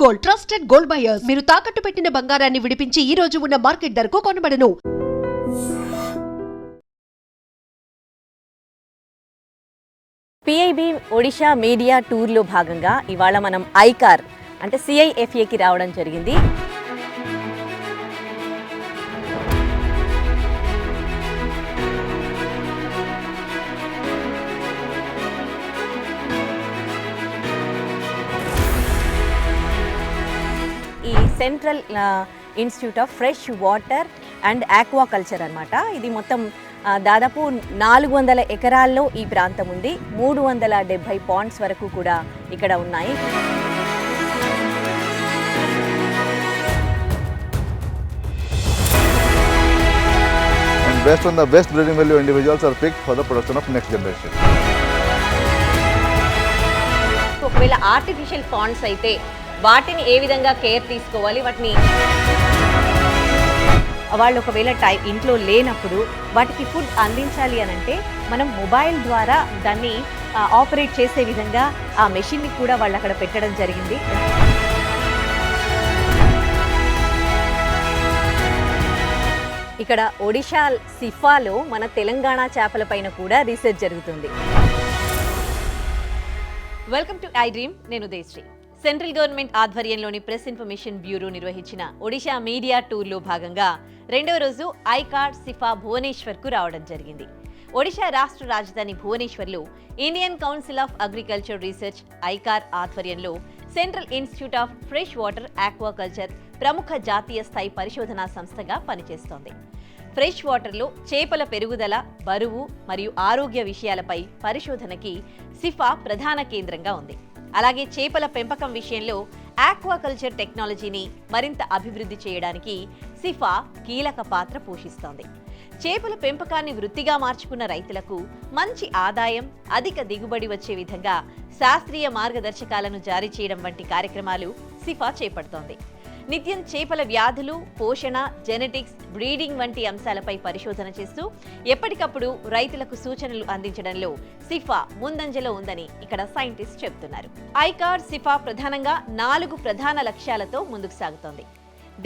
Gold, trusted gold buyers. మీరు తాకట్టు పెట్టిన బంగారాన్ని విడిపించి ఈ రోజు ఉన్న మార్కెట్ ధరకు కొనబడను. పిఐబి ఒడిషా మీడియా టూర్లో భాగంగా ఇవాళ మనం ఐకార్ అంటే CIFAకి రావడం జరిగింది. ఈ central institute of fresh water and aquaculture అన్నమాట. ఇది మొత్తం దాదాపు 400 ఎకరాల్లో ఈ ప్రాంతం ఉంది. 370 పాండ్స్ వరకు కూడా ఇక్కడ ఉన్నాయి. And based on the best breeding value, individuals are picked for the production of next generation. ఒకవేళ ఆర్టిఫిషియల్ పాండ్స్ అయితే వాటిని ఏ విధంగా కేర్ తీసుకోవాలి, వాటిని వాళ్ళు ఒకవేళ ఇంట్లో లేనప్పుడు వాటికి ఫుడ్ అందించాలి అని అంటే మనం మొబైల్ ద్వారా దాన్ని ఆపరేట్ చేసే విధంగా ఆ మెషిన్ని కూడా వాళ్ళు అక్కడ పెట్టడం జరిగింది. ఇక్కడ ఒడిషా సిఫాలో మన తెలంగాణ చేపల పైన కూడా రీసెర్చ్ జరుగుతుంది. Welcome to I dream. నేను దేశ్రీ. సెంట్రల్ గవర్నమెంట్ ఆధ్వర్యంలోని ప్రెస్ ఇన్ఫర్మేషన్ బ్యూరో నిర్వహించిన ఒడిషా మీడియా టూర్లో భాగంగా రెండవ రోజు ఐకార్ సిఫా భువనేశ్వర్కు రావడం జరిగింది. ఒడిషా రాష్ట్ర రాజధాని భువనేశ్వర్లో Indian council of agriculture research ICAR ఆధ్వర్యంలో central institute of fresh water aquaculture ప్రముఖ జాతీయ స్థాయి పరిశోధనా సంస్థగా పనిచేస్తోంది. ఫ్రెష్ వాటర్లో చేపల పెరుగుదల, బరువు మరియు ఆరోగ్య విషయాలపై పరిశోధనకి సిఫా ప్రధాన కేంద్రంగా ఉంది. అలాగే చేపల పెంపకం విషయంలో ఆక్వాకల్చర్ టెక్నాలజీని మరింత అభివృద్ధి చేయడానికి సిఫా కీలక పాత్ర పోషిస్తోంది. చేపల పెంపకాన్ని వృత్తిగా మార్చుకున్న రైతులకు మంచి ఆదాయం, అధిక దిగుబడి వచ్చే విధంగా శాస్త్రీయ మార్గదర్శకాలను జారీ చేయడం వంటి కార్యక్రమాలు సిఫా చేపడుతోంది. నిత్యం చేపల వ్యాధులు, పోషణ, జెనెటిక్స్, బ్రీడింగ్ వంటి అంశాలపై పరిశోధన చేస్తూ ఎప్పటికప్పుడు రైతులకు సూచనలు అందించడంలో సిఫా ముందంజలో ఉందని ఇక్కడ సైంటిస్ట్ చెబుతున్నారు. ఐకార్ సిఫా ప్రధానంగా 4 ప్రధాన లక్ష్యాలతో ముందుకు సాగుతోంది.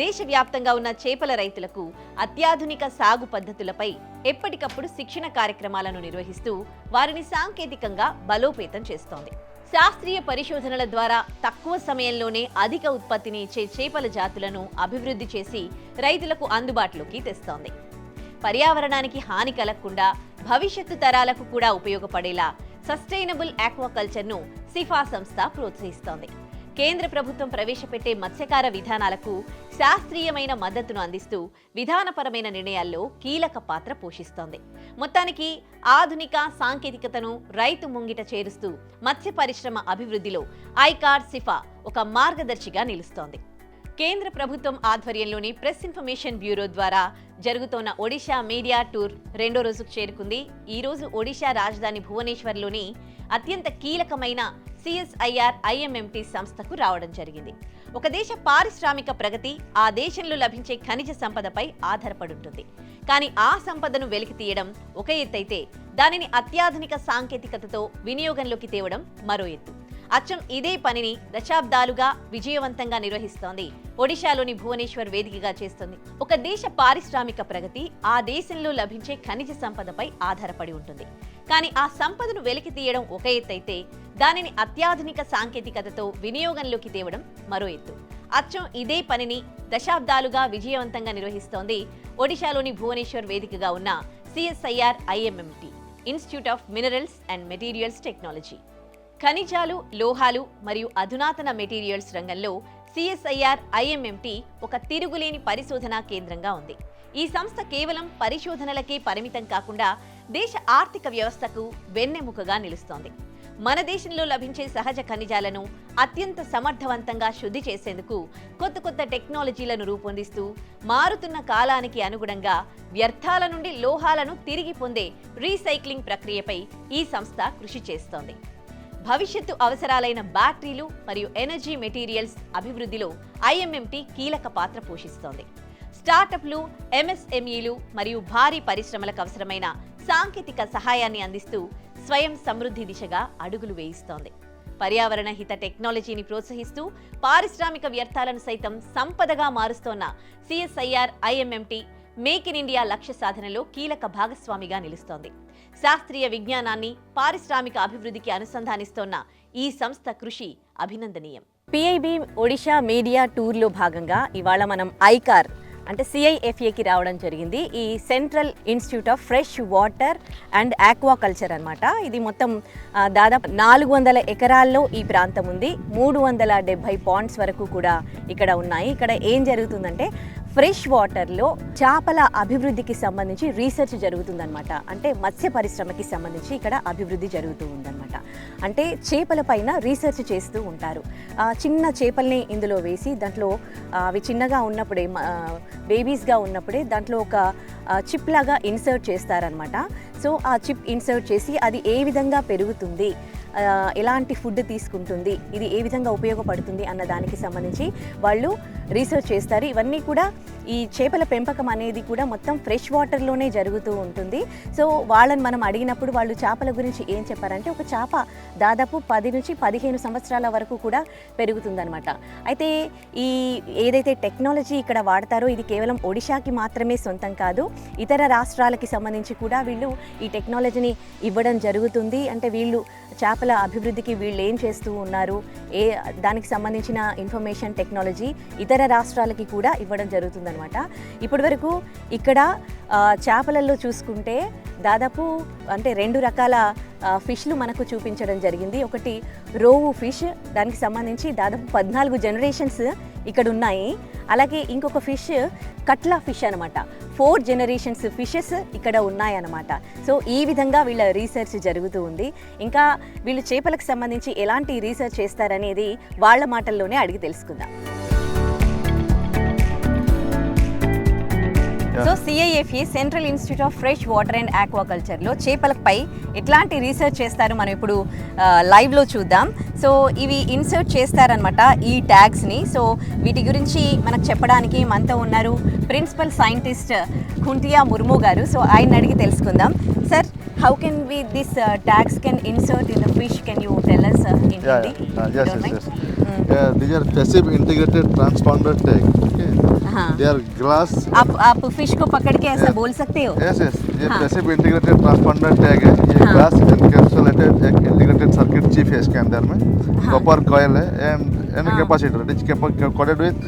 దేశవ్యాప్తంగా ఉన్న చేపల రైతులకు అత్యాధునిక సాగు పద్ధతులపై ఎప్పటికప్పుడు శిక్షణ కార్యక్రమాలను నిర్వహిస్తూ వారిని సాంకేతికంగా బలోపేతం చేస్తోంది. శాస్త్రీయ పరిశోధనల ద్వారా తక్కువ సమయంలోనే అధిక ఉత్పత్తిని ఇచ్చే చేపల జాతులను అభివృద్ధి చేసి రైతులకు అందుబాటులోకి తెస్తోంది. పర్యావరణానికి హాని కలగకుండా భవిష్యత్తు తరాలకు కూడా ఉపయోగపడేలా సస్టైనబుల్ ఆక్వాకల్చర్ను సిఫా సంస్థ ప్రోత్సహిస్తోంది. కేంద్ర ప్రభుత్వం ప్రవేశపెట్టే మత్స్యకార విధానాలకు శాస్త్రీయమైన మద్దతును అందిస్తూ విధానపరమైన నిర్ణయాల్లో కీలక పాత్ర పోషిస్తోంది. మొత్తానికి ఆధునిక సాంకేతికతను రైతు ముంగిట చేరుస్తూ మత్స్య పరిశ్రమ అభివృద్ధిలో ఐకార్ సిఫా ఒక మార్గదర్శిగా నిలుస్తోంది. కేంద్ర ప్రభుత్వం ఆధ్వర్యంలోని ప్రెస్ ఇన్ఫర్మేషన్ బ్యూరో ద్వారా జరుగుతోన్న ఒడిషా మీడియా టూర్ రెండో రోజుకు చేరుకుంది. ఈ రోజు ఒడిషా రాజధాని భువనేశ్వర్లోని అత్యంత కీలకమైన CSIR IMMT సంస్థకు రావడం జరిగింది. ఒక దేశ పారిశ్రామిక ప్రగతి ఆ దేశంలో లభించే ఖనిజ సంపదపై ఆధారపడి ఉంటుంది. కానీ ఆ సంపదను వెలికి తీయడం ఒక ఎత్తైతే దానిని అత్యాధునిక సాంకేతికతతో వినియోగంలోకి తేవడం మరో ఎత్తు. అచ్చం ఇదే పనిని దశాబ్దాలుగా విజయవంతంగా నిర్వహిస్తోంది ఒడిషాలోని భువనేశ్వర్ వేదికగా చేస్తుంది. ఒక దేశ పారిశ్రామిక ప్రగతి ఆ దేశంలో లభించే ఖనిజ సంపదపై ఆధారపడి ఉంటుంది. కానీ ఆ సంపదను వెలికి తీయడం ఒక ఎత్తైతే దానిని అత్యాధునిక సాంకేతికతతో వినియోగంలోకి తేవడం మరో ఎత్తు. అచ్చం ఇదే పనిని దశాబ్దాలుగా విజయవంతంగా నిర్వహిస్తోంది ఒడిషాలోని భువనేశ్వర్ వేదికగా ఉన్న CSIR IMMT institute of minerals and materials technology. ఖనిజాలు, లోహాలు మరియు అధునాతన మెటీరియల్స్ రంగంలో CSIR IMMT ఒక తిరుగులేని పరిశోధనా కేంద్రంగా ఉంది. ఈ సంస్థ కేవలం పరిశోధనలకే పరిమితం కాకుండా దేశ ఆర్థిక వ్యవస్థకు వెన్నెముకగా నిలుస్తోంది. మన దేశంలో లభించే సహజ ఖనిజాలను అత్యంత సమర్థవంతంగా శుద్ధి చేసేందుకు కొత్త టెక్నాలజీలను రూపొందిస్తూ మారుతున్న కాలానికి అనుగుణంగా వ్యర్థాల నుండి లోహాలను తిరిగి పొందే రీసైక్లింగ్ ప్రక్రియపై ఈ సంస్థ కృషి చేస్తోంది. భవిష్యత్తు అవసరాలైన బ్యాటరీలు మరియు ఎనర్జీ మెటీరియల్స్ అభివృద్ధిలో IMMT కీలక పాత్ర పోషిస్తోంది. స్టార్టప్లు, MSMEలు మరియు భారీ పరిశ్రమలకు అవసరమైన సాంకేతిక సహాయాన్ని అందిస్తూ స్వయం సమృద్ధి దిశగా అడుగులు వేయిస్తోంది. పర్యావరణ హిత టెక్నాలజీని ప్రోత్సహిస్తూ పారిశ్రామిక వ్యర్థాలను సైతం సంపదగా మారుస్తోన్న సిఎస్ఐఆర్ ఐఎంఎంటీ మేక్ ఇన్ ఇండియా లక్ష్య సాధనలో కీలక భాగస్వామిగా నిలుస్తోంది. శాస్త్రీయ విజ్ఞానాన్ని పారిశ్రామిక అభివృద్ధికి అనుసంధానిస్తోన్న ఈ సంస్థ కృషి అభినందనీయం. పిఐబి ఒడిషా మీడియా టూర్లో భాగంగా ఇవాళ మనం ఐకార్ అంటే CIFAకి రావడం జరిగింది. ఈ central institute of fresh water and aquaculture అన్నమాట. ఇది మొత్తం దాదాపు 400 ఎకరాల్లో ఈ ప్రాంతం ఉంది. 370 పాండ్స్ వరకు కూడా ఇక్కడ ఉన్నాయి. ఇక్కడ ఏం జరుగుతుందంటే ఫ్రెష్ వాటర్లో చేపల అభివృద్ధికి సంబంధించి రీసెర్చ్ జరుగుతుందన్నమాట. అంటే మత్స్య పరిశ్రమకి సంబంధించి ఇక్కడ అభివృద్ధి జరుగుతూ ఉందన్నమాట. అంటే చేపల పైన రీసెర్చ్ చేస్తూ ఉంటారు. చిన్న చేపల్ని ఇందులో వేసి దాంట్లో అవి చిన్నగా ఉన్నప్పుడే బేబీస్గా ఉన్నప్పుడే దాంట్లో ఒక చిప్ లాగా ఇన్సర్ట్ చేస్తారనమాట. సో ఆ చిప్ ఇన్సర్ట్ చేసి అది ఏ విధంగా పెరుగుతుంది, ఎలాంటి ఫుడ్ తీసుకుంటుంది, ఇది ఏ విధంగా ఉపయోగపడుతుంది అన్న దానికి సంబంధించి వాళ్ళు రీసెర్చ్ చేస్తారు. ఇవన్నీ కూడా ఈ చేపల పెంపకం అనేది కూడా మొత్తం ఫ్రెష్ వాటర్లోనే జరుగుతూ ఉంటుంది. సో వాళ్ళని మనం అడిగినప్పుడు వాళ్ళు చేపల గురించి ఏం చెప్పారంటే ఒక చేప దాదాపు 10 నుంచి 15 సంవత్సరాల వరకు కూడా పెరుగుతుందనమాట. అయితే ఈ ఏదైతే టెక్నాలజీ ఇక్కడ వాడతారో ఇది కేవలం ఒడిషాకి మాత్రమే సొంతం కాదు, ఇతర రాష్ట్రాలకి సంబంధించి కూడా వీళ్ళు ఈ టెక్నాలజీని ఇవ్వడం జరుగుతుంది. అంటే వీళ్ళు చేపల అభివృద్ధికి వీళ్ళు ఏం చేస్తూ ఉన్నారు, దానికి సంబంధించిన ఇన్ఫర్మేషన్ టెక్నాలజీ ఇతర రాష్ట్రాలకి కూడా ఇవ్వడం జరుగుతుందనమాట. ఇప్పటి వరకు ఇక్కడ చేపలలో చూసుకుంటే దాదాపు అంటే 2 రకాల ఫిష్లు మనకు చూపించడం జరిగింది. ఒకటి రోవు ఫిష్, దానికి సంబంధించి దాదాపు 14 జనరేషన్స్ ఇక్కడ ఉన్నాయి. అలాగే ఇంకొక ఫిష్ కట్లా ఫిష్ అనమాట. 4 జనరేషన్స్ ఫిషెస్ ఇక్కడ ఉన్నాయన్నమాట. సో ఈ విధంగా వీళ్ళ రీసెర్చ్ జరుగుతూ ఉంది. ఇంకా వీళ్ళు చేపలకు సంబంధించి ఎలాంటి రీసెర్చ్ చేస్తారనేది వాళ్ళ మాటల్లోనే అడిగి తెలుసుకుందాం. So CIFA central institute of fresh water and ఆక్వాకల్చర్లో చేపలపై ఎట్లాంటి రీసెర్చ్ చేస్తారు మనం ఇప్పుడు లైవ్లో చూద్దాం. సో ఇవి ఇన్సర్ట్ చేస్తారనమాట ఈ ట్యాగ్స్ని. సో వీటి గురించి మనకు చెప్పడానికి మనతో ఉన్నారు ప్రిన్సిపల్ సైంటిస్ట్ కుంటియా ముర్ము గారు. సో ఆయన అడిగి తెలుసుకుందాం. Sir, how can we this tags can insert in the fish? Can you tell us in Hindi? Yes. These are passive integrated transponder tag. Okay. They are glass. आप fish को पकड़ के ऐसा बोल सकते हो? Yes. ये passive integrated transponder tag है. ये glass encapsulated एक integrated circuit chip है इसके अंदर में. Copper coil है and capacitor. It is coded with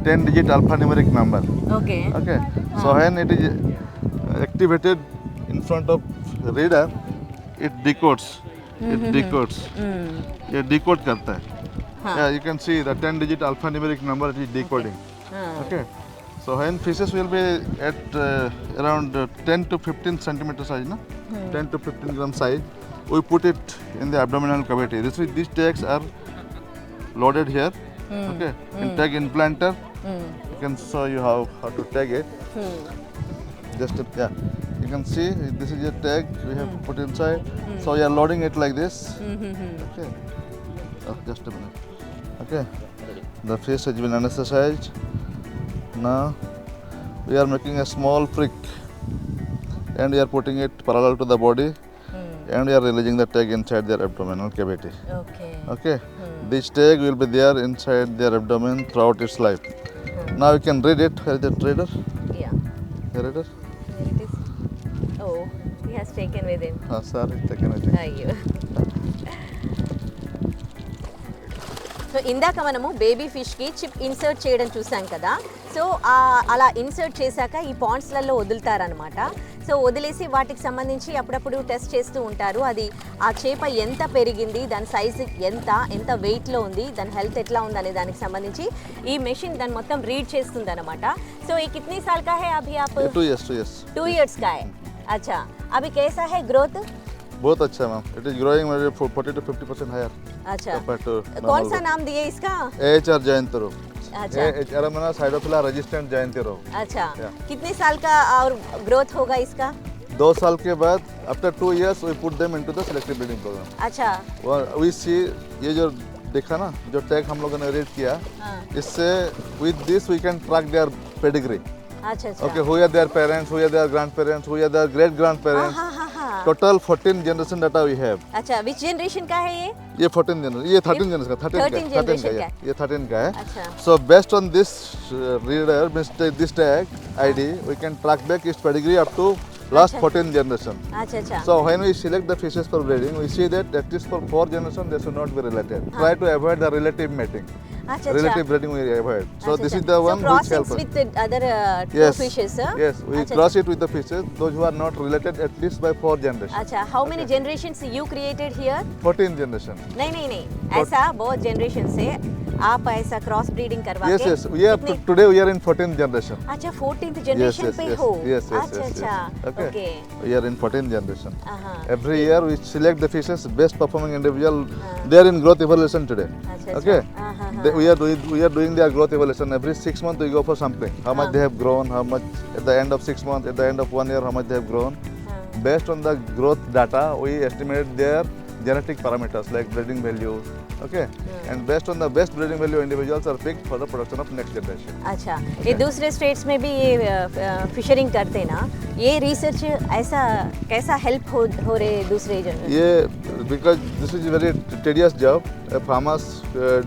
10-digit alphanumeric number. Okay. So when it is activated in front of reader, it decodes. ये decode करता है. Yeah, you can see the 10-digit alphanumeric number it is decoding. Okay. So when fishes will be at around 10 to 15 centimeter size, na? 10 to 15 gram size, we put it in the abdominal cavity. These tags are loaded here. Okay. In tag implanter, you can show you how to tag it. You can see this is a tag we have put inside. So you are loading it like this. Okay. Just a minute. Okay. The fish has been anesthetized. Now we are making a small prick and we are putting it parallel to the body and we are releasing the tag inside their abdominal cavity. Okay. This tag will be there inside their abdomen throughout its life. Now you can read it. Where is the reader? Yeah. The reader? It is. Oh, he has taken with him. Sorry, taken with him. అయ్యో. So ఇందాక మనము baby ఫిష్కి chip insert చేయడం చూసాం కదా. So అలా insert చేశాక ఈ పాండ్స్లలో వదులుతారనమాట. So వదిలేసి వాటికి సంబంధించి అప్పుడప్పుడు టెస్ట్ చేస్తూ ఉంటారు. అది ఆ చేప ఎంత పెరిగింది, దాని సైజు ఎంత వెయిట్లో ఉంది, దాని హెల్త్ ఎట్లా ఉంది అనే దానికి సంబంధించి ఈ మెషిన్ దాన్ని మొత్తం రీడ్ చేస్తుంది అనమాట. సో ఈ కితనీ సాల్ కా హై అభి ఆప్? 2 years. 2 years का है. अच्छा, अभी कैसा है ग्रोथ? बहुत अच्छा है ma'am. It is growing 40 to 50% higher. अच्छा, compared to कौन सा normal नाम दिए इसका? AHR Jayantiro. अच्छा, Aramana Cydophila resistant Jayantiro. अच्छा. Yeah. कितने साल का और ग्रोथ होगा इसका? 2 साल के बाद after 2 years we put them into the selective breeding program. अच्छा. We see ये जो देखा ना, जो टैग हम लोगों ने रीड किया, इससे with this we can track their pedigree. अच्छा. Okay, who are their parents, who are their grandparents, who are their great grandparents. Total 14 generation data we have. अच्छा, which generation का है ये 14 जनरेशन, ये 13 जनरेशन का, 13 13 का, 13 generation का, का ये 13 का है. अच्छा. So based on this reader, means this tag ID, we can track back its pedigree up to last 14 generation. अच्छा अच्छा. So when we select the fishes for breeding, we see that at least for 4 generations they should not be related. Try to avoid the relative mating. अच्छा Relative breeding we avoid. So अच्छा, this अच्छा. is the one so which helps crossings us. with the other two Yes. fishes, huh? Yes, we अच्छा, cross it with the fishes, those who are not related at least by 4 generations. अच्छा, how many generations you created here? 14 generation. नहीं नहीं नहीं, ऐसा बहुत generation से आप ऐसा क्रॉस ब्रीडिंग करवा Yes, के yes. We are कितने- today we are in 14th generation. अच्छा 14th Yes, जनरेशन yes, पे yes. हो. Yes, yes, अच्छा yes, अच्छा. yes. Okay. Okay. We are in 14th generation. हाँ. Every year we select the fishes best performing individual. They are in growth evolution today. अच्छा Okay. हाँ हाँ We are doing their growth evaluation every 6 months. We go for sampling. How much they have grown, how much at the end of 6 months, at the end of 1 year, how much they have grown. हाँ. Based on the growth data, we estimate their genetic parameters like breeding value. Okay. And based on the best breeding value, individuals are picked for the production of next generation. अच्छा, ये दूसरे states में भी ये फिशरिंग करते ना, ये research ऐसा कैसा हेल्प हो रहे दूसरे Yeah, because this is a very tedious job. Farmers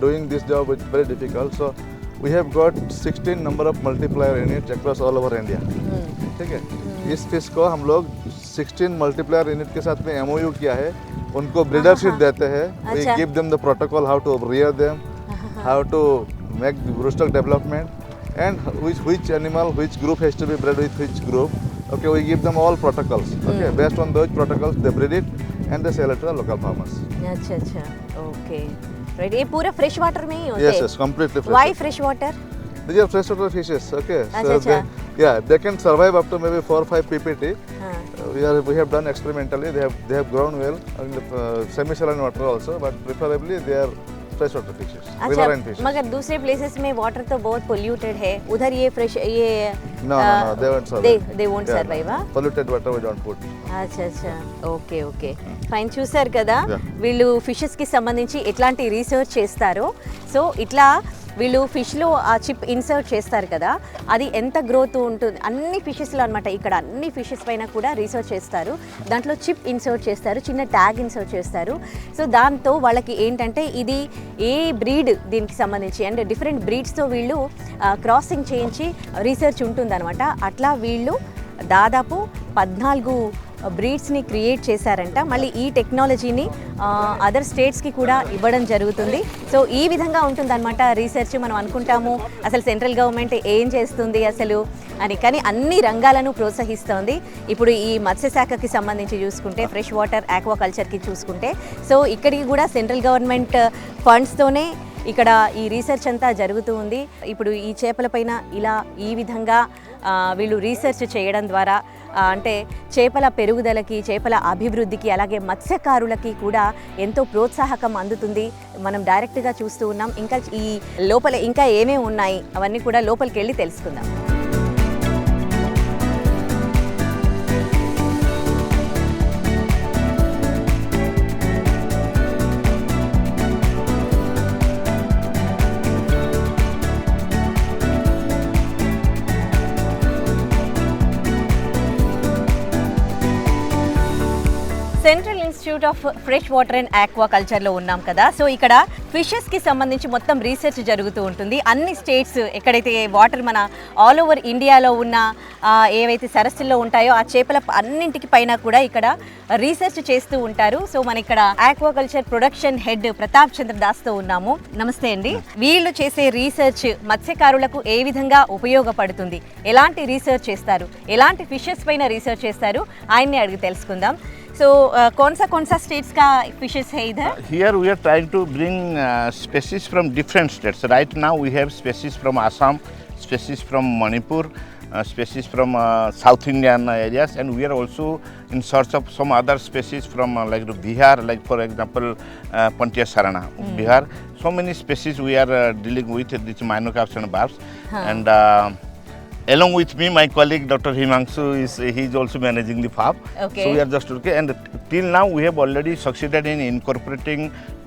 doing this job is very difficult. So we have got 16 number of multiplier units across all over India. ठीक है. इस फिश को हम लोग 16 मल्टीप्लायर यूनिट के साथ में MOU किया है. उनको ब्रीडरशिप देते हैं. We अच्छा. give them the protocol how to rear them, how to make rooster development, and which animal, which group has to be bred with which group. Okay, we give them all protocols. Okay, based on those protocols, they breed it and they sell it to the local farmers. अच्छा अच्छा, okay. Right, ये पूरा fresh water में ही होते Yes, हैं. yes, completely fresh. Why fresh water? These are freshwater fishes. Okay, अच्छा, अच्छा. they can survive up to maybe 4 or 5 PPT. हाँ. We have done experimentally. They have grown well in the semi-saline water also, but preferably they are freshwater fishes, riverine अच्छा, fishes. मगर दूसरे places में water तो बहुत polluted है, उधर ये फ्रेश ये No, they won't survive. they won't Yeah, survive, no. huh? Polluted water we don't put. అచ్చా అచ్చా, ఓకే ఓకే ఫైన్. చూసారు కదా Yeah. వీళ్ళు ఫిషెస్కి సంబంధించి ఎట్లాంటి రీసెర్చ్ చేస్తారో. సో ఇట్లా వీళ్ళు ఫిష్లో ఆ చిప్ ఇన్సర్ట్ చేస్తారు కదా, అది ఎంత గ్రోత్ ఉంటుంది అన్ని ఫిషెస్లో అనమాట. ఇక్కడ అన్ని ఫిషెస్ పైన కూడా రీసెర్చ్ చేస్తారు. దాంట్లో చిప్ ఇన్సర్ట్ చేస్తారు, చిన్న ట్యాగ్ ఇన్సర్ట్ చేస్తారు. సో దాంతో వాళ్ళకి ఏంటంటే ఇది ఏ బ్రీడ్ దీనికి సంబంధించి అంటే డిఫరెంట్ బ్రీడ్స్తో వీళ్ళు క్రాసింగ్ చేయించి రీసెర్చ్ ఉంటుందన్నమాట. అట్లా వీళ్ళు దాదాపు 14 బ్రీడ్స్ని క్రియేట్ చేశారంట. మళ్ళీ ఈ టెక్నాలజీని అదర్ స్టేట్స్కి కూడా ఇవ్వడం జరుగుతుంది. సో ఈ విధంగా ఉంటుందన్నమాట రీసెర్చ్. మనం అనుకుంటాము అసలు సెంట్రల్ గవర్నమెంట్ ఏం చేస్తుంది అసలు అని, కానీ అన్ని రంగాలను ప్రోత్సహిస్తోంది. ఇప్పుడు ఈ మత్స్యశాఖకి సంబంధించి చూసుకుంటే, ఫ్రెష్ వాటర్ ఆక్వాకల్చర్కి చూసుకుంటే, సో ఇక్కడికి కూడా సెంట్రల్ గవర్నమెంట్ ఫండ్స్తోనే ఇక్కడ ఈ రీసెర్చ్ అంతా జరుగుతూ ఉంది. ఇప్పుడు ఈ చేపలపైన ఇలా ఈ విధంగా వీళ్ళు రీసెర్చ్ చేయడం ద్వారా అంటే చేపల పెరుగుదలకి, చేపల అభివృద్ధికి, అలాగే మత్స్యకారులకి కూడా ఎంతో ప్రోత్సాహకం అందుతుంది. మనం డైరెక్ట్గా చూస్తూ ఉన్నాం. ఇంకా ఈ లోపల ఇంకా ఏమేమి ఉన్నాయి అవన్నీ కూడా లోపలికి వెళ్ళి తెలుసుకుందాం. Central institute of fresh water and ఆక్వాకల్చర్లో ఉన్నాం కదా. సో ఇక్కడ ఫిషెస్కి సంబంధించి మొత్తం రీసెర్చ్ జరుగుతూ ఉంటుంది. అన్ని స్టేట్స్ ఎక్కడైతే వాటర్ మన ఆల్ ఓవర్ ఇండియాలో ఉన్న ఏవైతే సరస్సుల్లో ఉంటాయో ఆ చేపల అన్నింటికి పైన కూడా ఇక్కడ రీసెర్చ్ చేస్తూ ఉంటారు. సో మన ఇక్కడ aquaculture production head Pratap Chandra దాస్తో ఉన్నాము. నమస్తే అండి. వీళ్ళు చేసే రీసెర్చ్ మత్స్యకారులకు ఏ విధంగా ఉపయోగపడుతుంది, ఎలాంటి రీసెర్చ్ చేస్తారు, ఎలాంటి ఫిషెస్ పైన రీసెర్చ్ చేస్తారు, ఆయన్ని అడిగి తెలుసుకుందాం. So, कौन सा states का fishes है इधर? Here we are trying to bring species from different states. Right now we have species from Assam, species from Manipur, species from South Indian areas, and we are also in search of some other species from like Bihar, like for example Pantia Sarana, Bihar. So many species we are dealing with these monocalves and barbs, and along with me, my colleague Dr. Himangshu he is also managing the farm. Okay. So we are just okay, and till now we have already succeeded in incorporating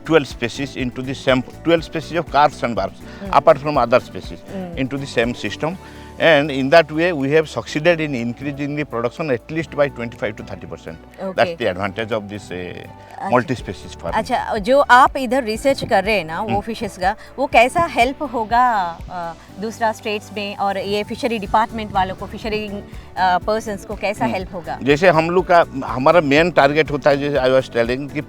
12 species into the same 12 species of carps and barbs apart from other species into the same system, and in that way we have succeeded in increasing the production at least by 25 to 30%. Okay. That's the advantage of this multi-species farming. अच्छा, जो आप इधर research कर रहे हैं ना वो fishes का, वो कैसा हेल्प होगा दूसरा स्टेट्स में, और ये फिशरी डिपार्टमेंट वालों को, फिशरी पर्सन्स को कैसा हेल्प होगा? जैसे हम लोग का हमारा मेन टारगेट होता है, जैसे आई वाज टेलिंग कि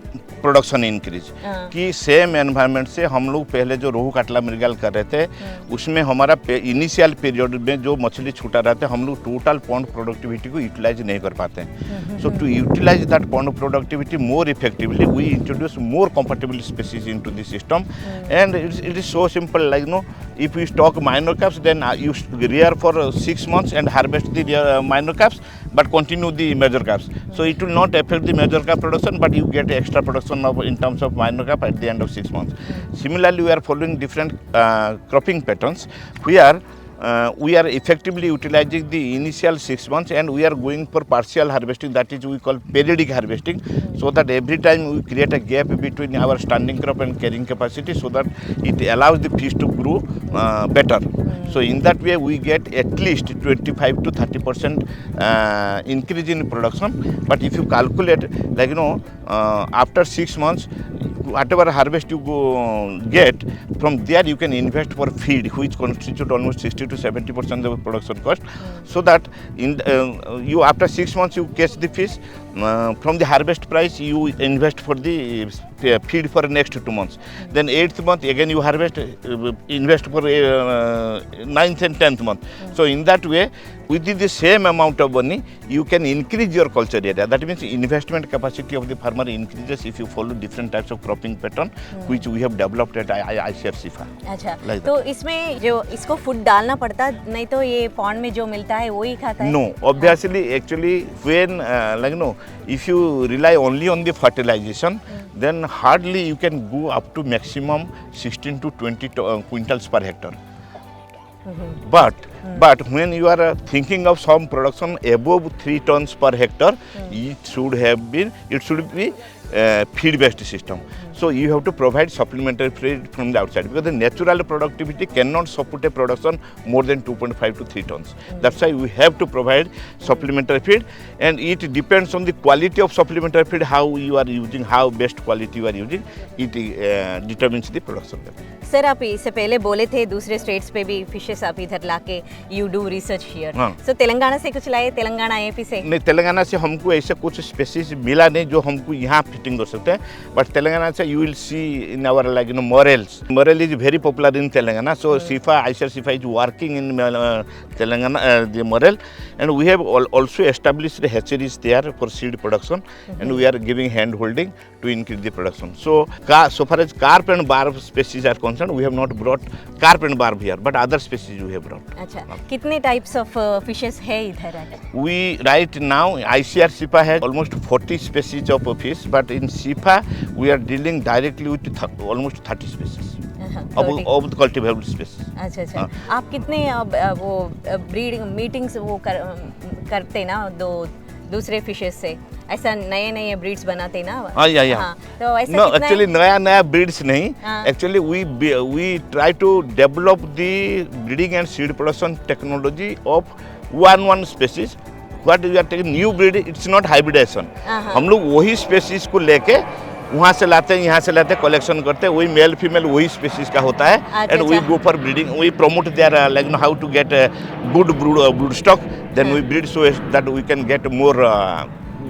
प्रोडक्शन इंक्रीज, कि सेम एनवायरनमेंट से हम लोग पहले जो रोहू काटला मृगल कर रहे थे उसमें हमारा इनिशियल पीरियड में जो मछली छूटा रहता है हम लोग टोटल पॉन्ड प्रोडक्टिविटी को यूटिलाइज नहीं कर पाते हैं. So to utilize that pond productivity more effectively we introduce more comfortable species into the system, and it is so simple, like no if you stock minor caps, then you rear for 6 months and harvest the minor caps but continue the major caps, so it will not affect the major cap production, but you get extra production of in terms of minor cap at the end of 6 months. Similarly, we are following different cropping patterns where we are effectively utilizing the initial 6 months and we are going for partial harvesting, that is we call periodic harvesting, so that every time we create a gap between our standing crop and carrying capacity, so that it allows the fish to grow better. So in that way we get at least 25 to 30% increase in production. But if you calculate, like after 6 months, whatever harvest you get from there, you can invest for feed, which constitute almost 60 to 70% of production cost. So that in you after 6 months you catch the fish, from the harvest price you invest for the feed for next 2 months. Then 8th month again you harvest, invest for 9th and 10th month. So in that way, within the same amount of money, you can increase your culture area. That means investment capacity of the farmer increases if you follow different types of cropping pattern, which we have developed at ICAR SIFA. अच्छा, Like तो इसमें जो इसको food डालना पड़ता, नहीं तो ये पॉन्ड में जो मिलता है वही खाता है? No, obviously, actually, when if you rely only on the fertilization, then hardly you can go up to maximum 16 to 20 quintals per hectare. But when you are thinking of some production above 3 tons per hectare, it should be feed based system. So you have to provide supplementary feed from the outside, because the natural productivity cannot support a production more than 2.5 to 3 tons. That's why we have to provide supplementary feed, and it depends on the quality of supplementary feed, how you are using, how best quality you are using, it determines the production level. Sir, आप इससे पहले बोले थे दूसरे states पे भी fishes आप इधर लाके यू डू रिसर्च हियर, सो तेलंगाना से कुछ लाए, तेलंगाना एपी से? नहीं, तेलंगाना से हमको ऐसे कुछ स्पेसीज मिला नहीं जो हमको यहाँ फिटिंग कर सकते हैं, बट तेलंगाना से you will see in our morels. Morel is very popular in Telangana, so ICAR SIFA is working in Telangana, the morel, and we have also established hatcheries there for seed production, and we are giving hand holding to increase the production. So so far as carp and barb species are concerned, we have not brought carp and barb here, but other species we have brought. अच्छा, कितने types of fishes है इधर? We right now ICAR SIFA has almost 40 species of fish, but in SIFA we are dealing directly with almost 30 species of the cultivable species. अच्छा अच्छा, आप कितने वो breeding meetings वो करते ना दूसरे फिशेस से, ऐसा नए नए ब्रीड्स बनाते ना? हाँ, तो ऐसा no, actually नया ब्रीड्स नहीं, actually we try to develop the breeding and seed production technology of one species. What we are taking new breed, it's not hybridization. हम लोग वही स्पेसीज को लेके वहाँ से लाते हैं, यहाँ से लाते हैं, कलेक्शन करते हैं, वही मेल फीमेल वही स्पेसीज का होता है, and we go for breeding, we promote their like how to get good brood stock, then we breed so that we can get more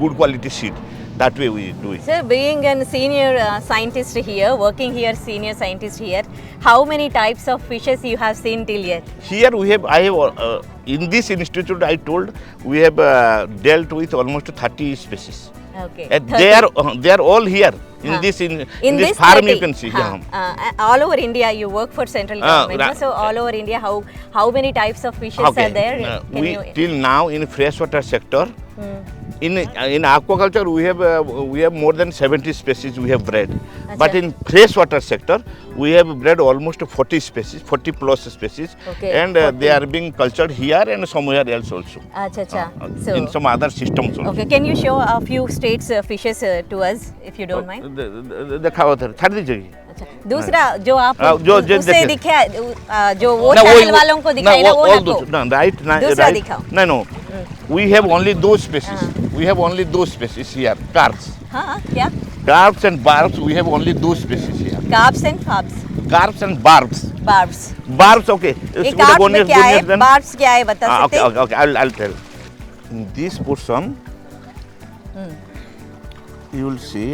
good quality seed. That way we do it. Sir, being a senior scientist here, working here, senior scientist here, how many types of fishes you have seen till yet? Here I have in this institute I told we have dealt with almost 30 species. Okay. And they are all here in this farm 30, you can see. All over India you work for central government, so all over India how many types of fishes are there? Till now in freshwater sector, In aquaculture we have more than 70 species we have bred. But in freshwater sector we have bred almost 40 species, 40 plus species, Okay, and they are being cultured here and somewhere else also. Acha. In some other systems also. Okay, can you show a few states fishes to us if you don't mind? दिखाओ उधर छाड़ दीजिए. अच्छा, दूसरा जो आप जो उससे देखिए. दिखा जो वो No, चैनल वालों को दिखाई ना वो ना no, को no, right, दूसरा right. दिखाओ. No. We have only those species. We have only those species here. Carps. हाँ क्या Carps and barbs, we have only those species here. Carps and barbs Carps and barbs. Barbs Barbs, okay. ये carp में क्या है barbs क्या है बता सकते हैं? Okay. I'll tell. In this portion, you will see.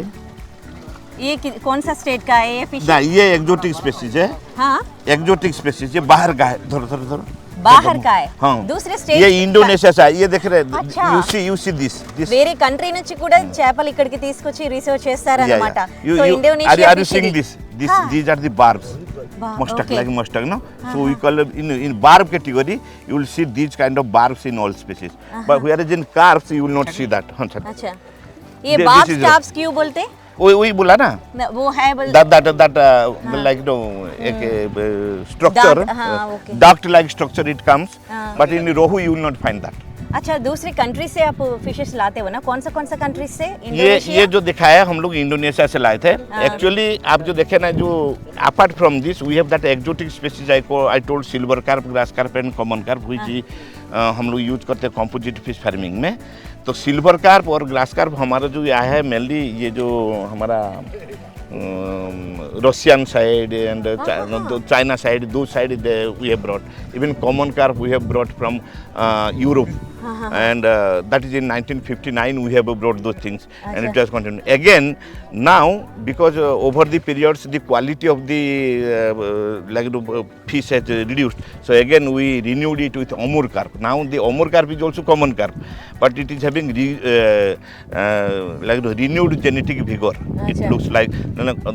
ये कौन सा स्टेट का है ये फिश? ये exotic species है. हाँ Exotic species ये बाहर का है. धर. बाहर का है हाँ. दूसरे स्टेट ये इंडोनेशिया से है. ये देख रहे हैं. अच्छा. You see this. వేరే కంట్రీ నుంచి కూడా చేపలు ఇక్కడికి తీసుకొచ్చి రీసెర్చ్ చేస్తారన్నమాట You, so you, Indonesia are you seeing this? These are the barbs. Mustang, okay. like mustang, no? So we call them in barb category. You will see these kind of barbs in all species. But whereas in carps, you will not see that. अच्छा ये This barb is a- staffs क्यों बोलते? वही बोला ना. वो है बोल That like एक structure, Duct, हाँ, okay. duct-like structure it comes. हाँ. But in rohu you will not find that. अच्छा दूसरी कंट्री से आप फिशेस लाते हो ना कौन सा कंट्री से? ये जो दिखाया हम लोग इंडोनेशिया से लाए थे. एक्चुअली आप जो देखे ना जो apart from this we have that exotic species I told silver carp, grass carp and common carp which हम लोग यूज करते हैं कंपोजिट फिश फार्मिंग में. तो सिल्वर कार्प और ग्रास कार्प हमारा जो यहाँ है मेनली ये जो हमारा Russian side and China side, those side we have brought. Even common carp we have brought from Europe. And that is in 1959 we have brought those things and it has continued. Again, now because over the periods the quality of the fish has reduced. So again we renewed it with Amur carp. Now the Amur carp is also common carp, but it is having renewed genetic vigor. It looks like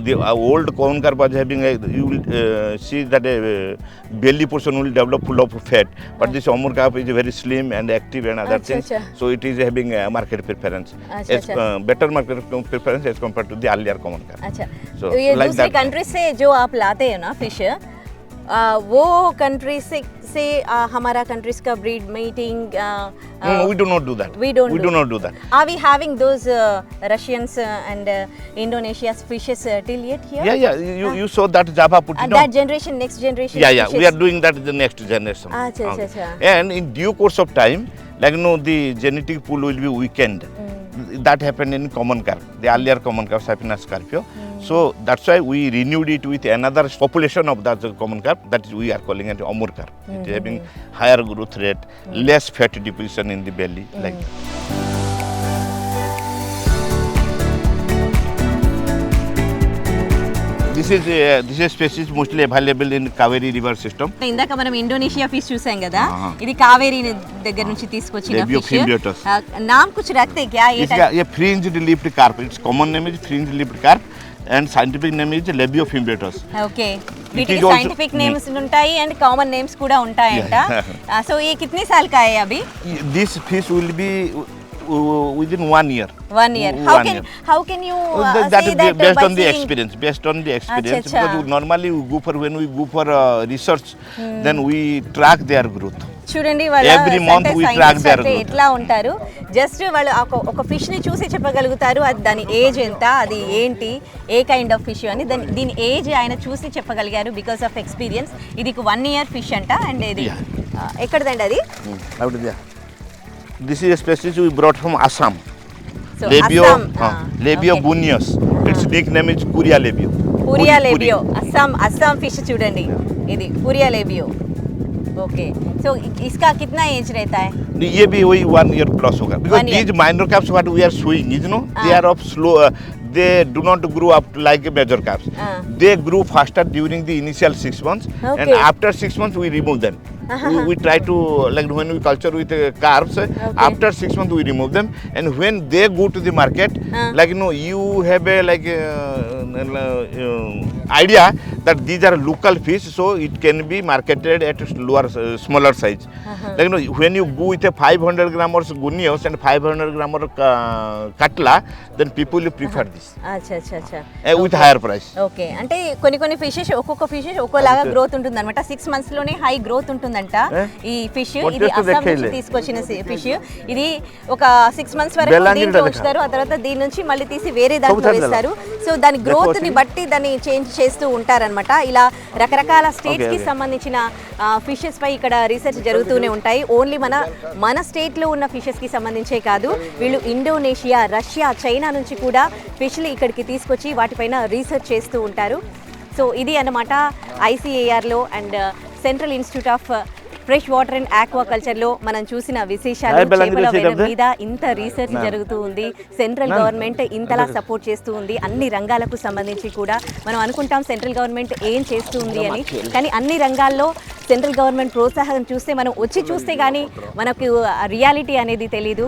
the old common carp was having you will see that belly portion will develop full of fat, but this Amur carp is very slim and active and other things. So it is having a market preference, better market preference as compared to the earlier common carp. अच्छा So, तो ये like दूसरी that. Country से जो आप लाते हैं ना fish वो कंट्री से हमारा कंट्रीज का breed meeting No, we do not do that. we do not do that. Are we having those Russians and Indonesia's fishes till yet here? Yeah. You saw that Java putti, And no? that generation, next generation. Yeah. fishes? We are doing that in the next generation. Acha. And in due course of time, the genetic pool will be weakened. That happened in common carp, the earlier common carp, Sapinus carpio. So that's why we renewed it with another population of that common carp that we are calling it Amur carp. It is having higher growth rate, less fat deposition in the belly, like that. This is species mostly available in Kaveri river system. ఇందాక మనం Indonesia fish చూసాం కదా ఇది కావేరీ దగ్గర నుంచి తీసుకొచ్చిన Labio fish fimbriatus. नाम कुछ रखते हैं क्या ये ये fringed lipped carp. Its common name is fringed lipped carp and scientific name is Labio fimbriatus. Okay It వీటికి is also- సైంటిఫిక్ నేమ్స్ ఉంటాయి అండ్ కామన్ నేమ్స్ కూడా ఉంటాయంట సో ये कितने साल का है अभी? This fish will be within 1 year. 1 year. How can you That say is that based by on the seeing- experience. Based on the experience, Acha. because normally when we go for research, then we track their growth. చూడండి వాళ్ళ Every month we track scientists their అంటే growth. ఎట్లా ఉంటారు just వాళ్ళు ఒక fish ని చూసి చెప్పగలుగుతారు అది దాని ఏజ్ ఎంత అది ఏంటి ఏ కైండ్ ఆఫ్ ఫిష్ అని దీని ఏజ్ ఆయన చూసి చెప్పగలిగారు బికాస్ ఆఫ్ ఎక్స్పీరియన్స్ ఇది 1 year ఫిష్ అంట అండ్ ఇది ఎక్కడదండి అది This is a species we brought from Assam. So, Labio, Assam, Labio okay. buneus. Its nickname is Kuria labio. పూరియా Puri. లేబియో అస్సాం ఫిష్ చూడండి ఇది పూరియా లేబియో ओके सो इसका कितना एज रहता है? ये भी वही 1 year plus होगा. Because 1 year. these minor carps what we are showing is they are of slow. They do not grow up like a major carps. They grow faster during the initial 6 months, and Okay. after 6 months we remove them. We try to like when we culture with carps. After 6 months we remove them, and when they go to the market, like you have a like. idea that these are local fish, so it can be marketed at lower, smaller size. Like, when you go with a 500 gram or gunios and 500 gram or katla, then people will prefer this అచ్చా అచ్చా అచ్చా with higher price. Okay అంటే కొన్ని fishes ఒక్కొక్క fishes ఒక్కోలాగా growth ఉంటుంది అనమాట. 6 months లోనే high growth ఉంటుందంట ఈ ఫిష్. ఇది అస్సాం నుంచి తీసుకొచ్చిన ఫిష్. ఇది ఒక 6 months వరకు దీంట్లో ఉంచుతారు, ఆ తర్వాత దీని నుంచి మళ్ళీ తీసి వేరే దాంట్లో వేస్తారు. సో దాని గ్రోత్ ని బట్టి దాన్ని చేంజ్ చేస్తూ ఉంటారనమాట. ఇలా రకరకాల స్టేట్స్ కి సంబంధించిన ఫిషెస్ పై ఇక్కడ రీసెర్చ్ జరుగుతూనే ఉంటాయి. ఓన్లీ మన స్టేట్ లో ఉన్న ఫిషెస్ కి సంబంధించే కాదు, వీళ్ళు ఇండోనేషియా, రష్యా, చైనా నుంచి కూడా ఫిష్లు ఇక్కడికి తీసుకొచ్చి వాటిపైన రీసెర్చ్ చేస్తూ ఉంటారు. సో ఇది అన్నమాట ఐసిఏఆర్లో and central institute of fresh water and ఆక్వాకల్చర్లో మనం చూసిన విశేషాలు. చేపల వేట మీద ఇంత రీసెర్చ్ జరుగుతూ ఉంది, సెంట్రల్ గవర్నమెంట్ ఇంతలా సపోర్ట్ చేస్తూ ఉంది. అన్ని రంగాలకు సంబంధించి కూడా మనం అనుకుంటాం సెంట్రల్ గవర్నమెంట్ ఏం చేస్తూ ఉంది అని, కానీ అన్ని రంగాల్లో సెంట్రల్ గవర్నమెంట్ ప్రోత్సాహం చూస్తే, మనం వచ్చి చూస్తే కానీ మనకు రియాలిటీ అనేది తెలీదు.